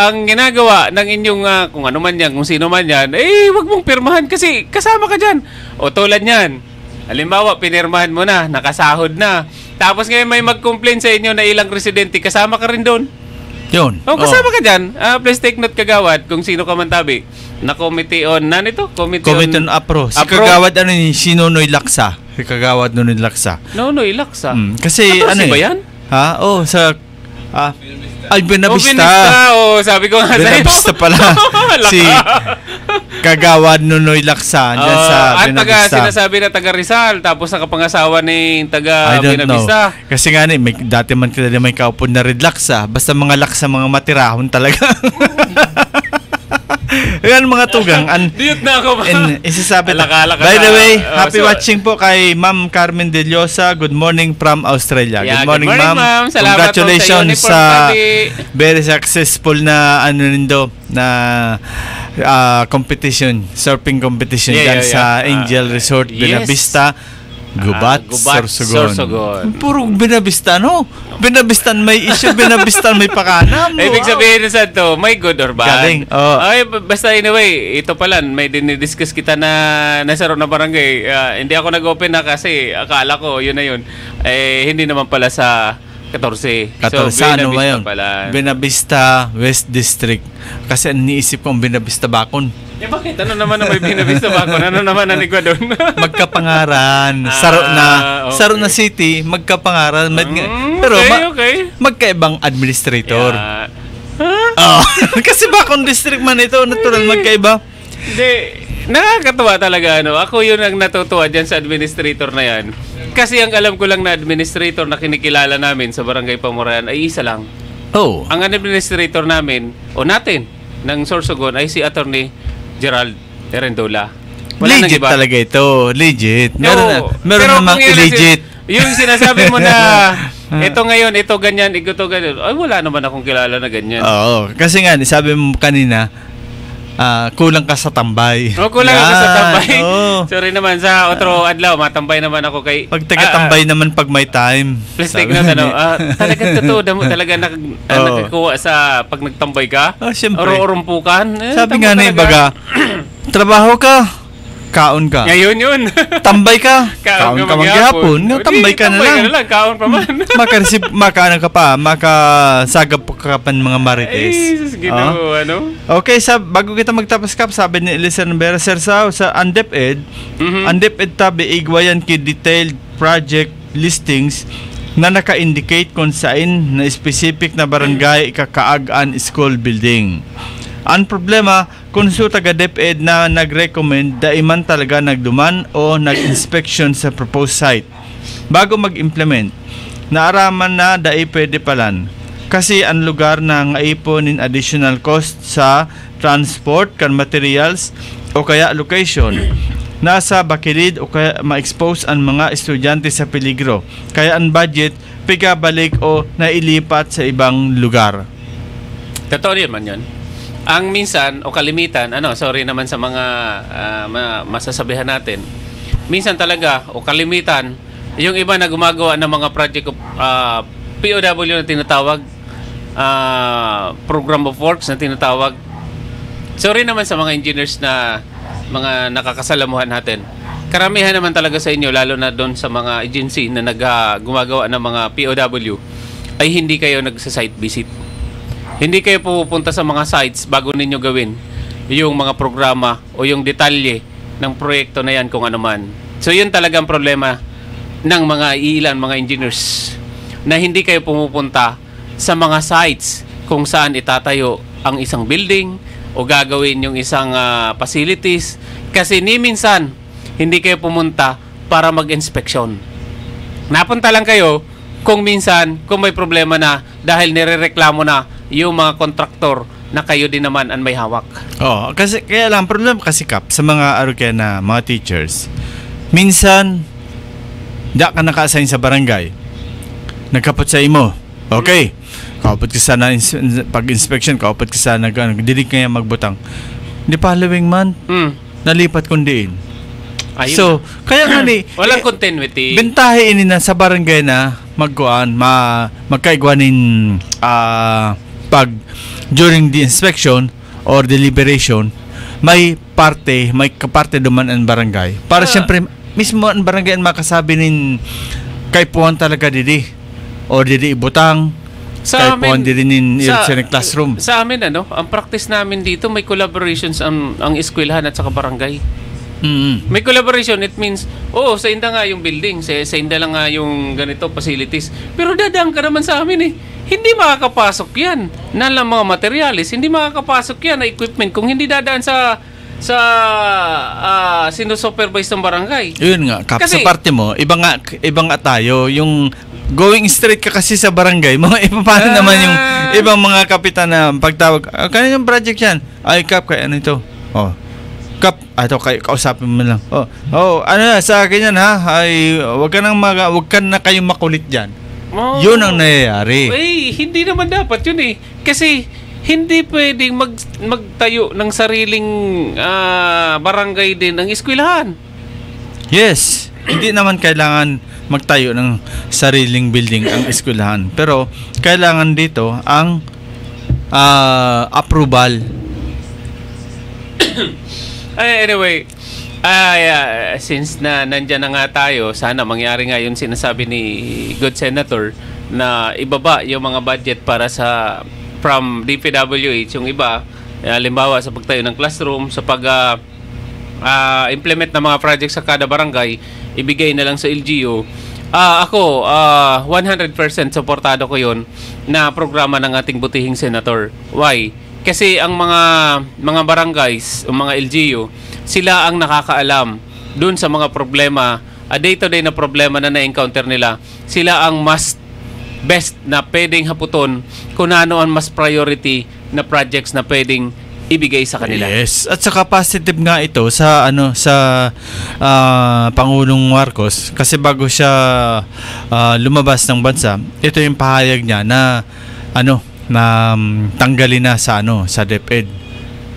ang ginagawa ng inyong, kung ano man yan, kung sino man yan, wag mong pirmahan kasi kasama ka dyan. O tulad yan, halimbawa, pinirmahan mo na, nakasahod na. Tapos ngayon may mag-complain sa inyo na ilang residente, kasama ka rin doon. Yun. Kasama ka dyan. Please take note, Kagawad, kung sino ka man tabi. Na committee on, Committee on Apro. Si Kagawad, si Nonoy Laksa. Si Kagawad Nonoy Laksa. Nonoy Laksa? Kasi, ba yan? Sa... Ay, Benavista. Sabi ko nga sa'yo. Benavista pala. Si Kagawad Nonoy Laksa. Diyan sa Benavista. Sinasabi na taga Rizal. Tapos nakapangasawa ni taga Benavista. Kasi nga dati man kilala may kaupon na red laksa. Basta mga laksa, mga matirahon talaga. Ayan mga tugang. Diyot na ako ba? Isasabi. By the way, happy watching po kay Ma'am Carmen De Llosa. Good morning from Australia. Yeah, good morning, ma'am. Congratulations sa very successful na competition, surfing competition sa Angel Resort Benavista. Gubat, Sorsogon. Puro Benavista, Benabistan may issue, Benabistan may pakanam. Ibig sabihin sa to, may good or bad? Galing. Basta anyway, ito pala, may dinidiscuss kita na nasa na barangay. Hindi ako nag-open na kasi akala ko, yun na yun. Hindi naman pala sa 14. So, ano ngayon? Pala. Benavista West District. Kasi iniisip ko ang Benavista Bacon. Bakit? Ano naman ang may Benavista Bacon? Ano naman ang igwa doon? Magkapangaran. Saro na City, magkapangaran. Pero magkaibang administrator. Kasi Bacon District man ito, natural magkaiba. Hindi. Nakakatuwa talaga. Ako yun ang natutuwa dyan sa administrator na yan. Kasi ang alam ko lang na administrator na kinikilala namin sa Barangay Pamurayan ay isa lang. Ang administrator namin, natin, ng Sorsogon ay si Attorney Gerald Erendola. Legit talaga ito. Legit. Meron namang illegit. Yung sinasabi mo na ito ngayon, ito ganyan, ito ganyan. Ay, wala naman akong kilala na ganyan. Kasi nga, sabi mo kanina, kulang ka sa tambay. Kulang ka sa tambay. Sorry naman, sa otro adlaw, matambay naman ako kay... Pag taga-tambay naman pag may time. Please take note, talagang totoo, talaga nakikuha sa pag nagtambay ka? Siyempre. Orumpukan. Sabi nga na ibaga, trabaho ka, kaon ka. Ngayon yun. Tambay ka, kaon ka maghihapon. Tambay ka na lang. Kaon pa man. Makaano ka pa, makasagap ka pa ng mga marites. Okay, bago kita magtapos kap, sabi ni Elisa Rivera, Sir Sao, sa UNDEP-ED, UNDEP-ED tabi, igwayan ki detailed project listings na naka-indicate kung saan na specific na barangay kakaagaan school building. Ang problema, kung so taga DepEd na nag-recommend, daiman talaga nagduman o nag-inspection sa proposed site. Bago mag-implement, naaraman na dai pwede palan. Kasi ang lugar na ngaiponin additional cost sa transport, kan materials, o kaya location. Nasa bakilid o kaya ma-expose ang mga estudyante sa peligro. Kaya ang budget, pigabalik o nailipat sa ibang lugar. Totoo naman yun. Ang minsan o kalimitan, sorry naman sa mga masasabihan natin. Minsan talaga o kalimitan, yung iba na gumagawa ng mga project of POW na tinatawag, program of works na tinatawag. Sorry naman sa mga engineers na mga nakakasalamuhan natin. Karamihan naman talaga sa inyo, lalo na doon sa mga agency na gumagawa ng mga POW, ay hindi kayo nagsa-site visit. Hindi kayo pupunta sa mga sites bago ninyo gawin yung mga programa o yung detalye ng proyekto na yan kung ano man. So yun talagang problema ng mga mga engineers, na hindi kayo pumupunta sa mga sites kung saan itatayo ang isang building o gagawin yung isang facilities, kasi ni minsan hindi kayo pumunta para mag-inspeksyon. Napunta lang kayo kung minsan, kung may problema na dahil nirereklamo na yung mga kontraktor na kayo din naman ang may hawak. Oh, kasi kaya lang problem kasi Kap sa mga na mga teachers. Minsan ka naka-assign sa barangay. Nagkapot sa imo. Okay. Kaupot ka sana pag-inspection, kaupot ka sana didig kaya magbutang. Di following month, nalipat kung diin. Ayun So, kaya nga ni walang continuity. bentahe ini na sa barangay na magkuan magkaigwanin pag during the inspection or deliberation may kaparte duman ang barangay para siyempre mismo ang barangay ang makasabi nin kay puwan talaga didi or didi ibutang kay puwan didi nin sa classroom. Sa amin ang practice namin dito may collaborations ang eskwelahan at saka barangay. May collaboration, it means, sa inda nga yung building, sa inda lang nga yung ganito, facilities. Pero dadaan ka naman sa amin Hindi makakapasok yan. Nalang mga materialis, hindi makakapasok yan na equipment kung hindi dadaan sa sinusupervise ng barangay. Yun nga, Kap, sa parte mo, iba nga tayo, yung going straight ka kasi sa barangay, mga iba paano naman yung ibang mga kapitan na pagtawag, kanina yung project yan? Ay, Kap, kaya ano ito? Kap, ito kausapin mo lang. Sa akin yan ha. Ay, wag ka na kayong makulit diyan. Yun ang nangyayari. Hindi naman dapat yun Kasi hindi pwedeng magtayo ng sariling barangay din ng eskwelahan. Yes. Hindi naman kailangan magtayo ng sariling building ang eskwelahan. Pero kailangan dito ang approval. Anyway, since nandyan na nga tayo, sana mangyari nga yung sinasabi ni Good Senator na ibaba yung mga budget para from DPWH, yung iba, halimbawa sa pagtayo ng classroom, sa implement ng mga project sa kada barangay, ibigay na lang sa LGU. Ako, 100% supportado ko yun na programa ng ating butihing senator. Why? Kasi ang mga barangays, o mga LGU, sila ang nakakaalam dun sa mga problema, day-to-day na problema na na-encounter nila. Sila ang best na pwedeng haputon kung ano ang mas priority na projects na pwedeng ibigay sa kanila. Yes. At saka positive nga ito sa Pangulong Marcos kasi bago siya lumabas ng bansa, ito yung pahayag niya na tanggalin na sa DepEd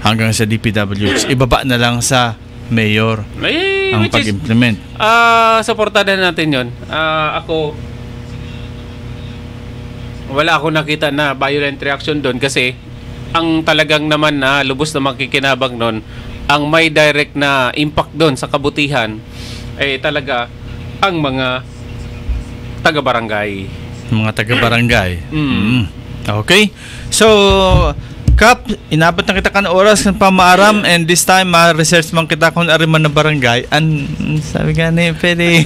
hanggang sa DPWH. Ibaba na lang sa mayor ang pag-implement. Supportahan natin 'yon. Ako wala akong nakita na violent reaction doon kasi ang talagang naman na lubos na makikinabang doon, ang may direct na impact doon sa kabutihan ay talaga ang mga taga-barangay. Okay. So, Kap, inabot na kita kan oras ng pamaaram and this time research man kita kung ariman na barangay sabi gani pwede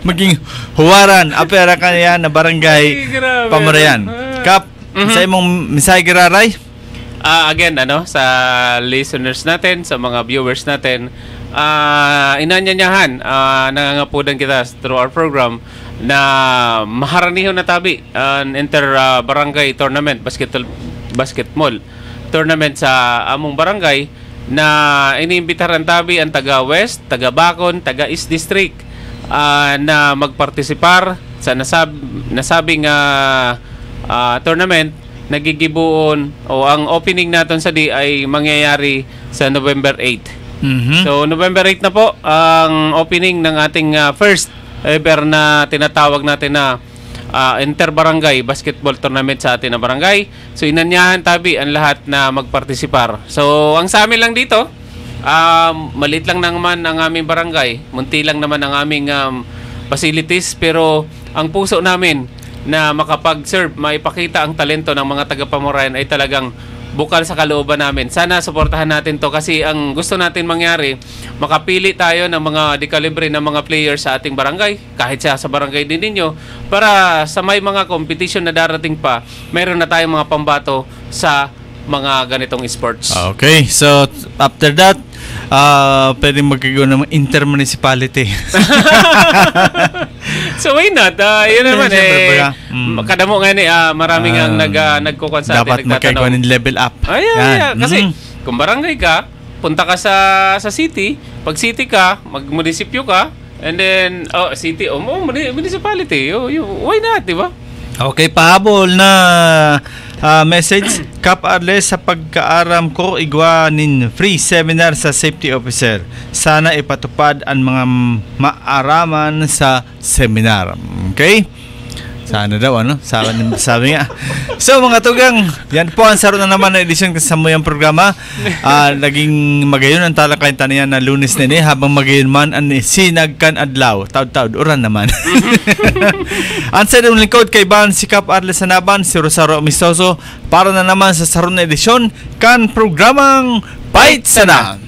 maging huwaran apera kanya na barangay Pamarayan. Kap, sa imong mensahe giraray? Again, sa listeners natin, sa mga viewers natin, inanyanyahan, nangangapudan kita through our program na maharanihon na tabi an inter-barangay tournament, basketball tournament sa among barangay na iniimbitaran tabi ang taga-West, taga-Bacon, taga-East District na magpartisipar sa nasabing tournament. Nagigibuon o ang opening natin sa ay mangyayari sa November 8. So November 8 na po ang opening ng ating first ever na tinatawag natin na inter-barangay basketball tournament sa atin na barangay. So inanyahan tabi ang lahat na magpartisipar. So ang sa amin lang dito, maliit lang naman ang aming barangay, munti lang naman ang aming facilities, pero ang puso namin na makapag-serve, maipakita ang talento ng mga taga-Pamarayan ay talagang bukal sa kalooban namin. Sana suportahan natin to kasi ang gusto natin mangyari, makapili tayo ng mga dekalibre ng mga players sa ating barangay, kahit sa barangay din ninyo, para sa may mga competition na darating pa, mayroon na tayong mga pambato sa mga ganitong sports. Okay, so after that, pwedeng magkagawa ng intermunicipality. So why not? Yun naman Siyempre, baga, kada mo nga maraming ang nagkukuhan sa atin, dapat magkagawa ng level up. Ay, kasi kung barangay ka, punta ka sa city, pag city ka, mag-munisipyo ka, and then, city, municipality, why not, di ba? Okay, pahabol na message. Kap Arles, sa pagkaaram ko, igwanin free seminar sa safety officer. Sana ipatupad ang mga maaraman sa seminar. Okay? Sana daw, ano? Sabi nga. So, mga tugang, yan po ang saro na naman na edisyon kasama yung programa. Naging magayon ang talakayan taniyan na Lunes nini, habang magayon man ang sinagkan adlaw. Taud-taud, uran naman. Ang sa lingkod kay Ban si Kap Arles Sanaban, si Rosario Amistoso, para na naman sa saro na edisyon kan programang Bait Sana.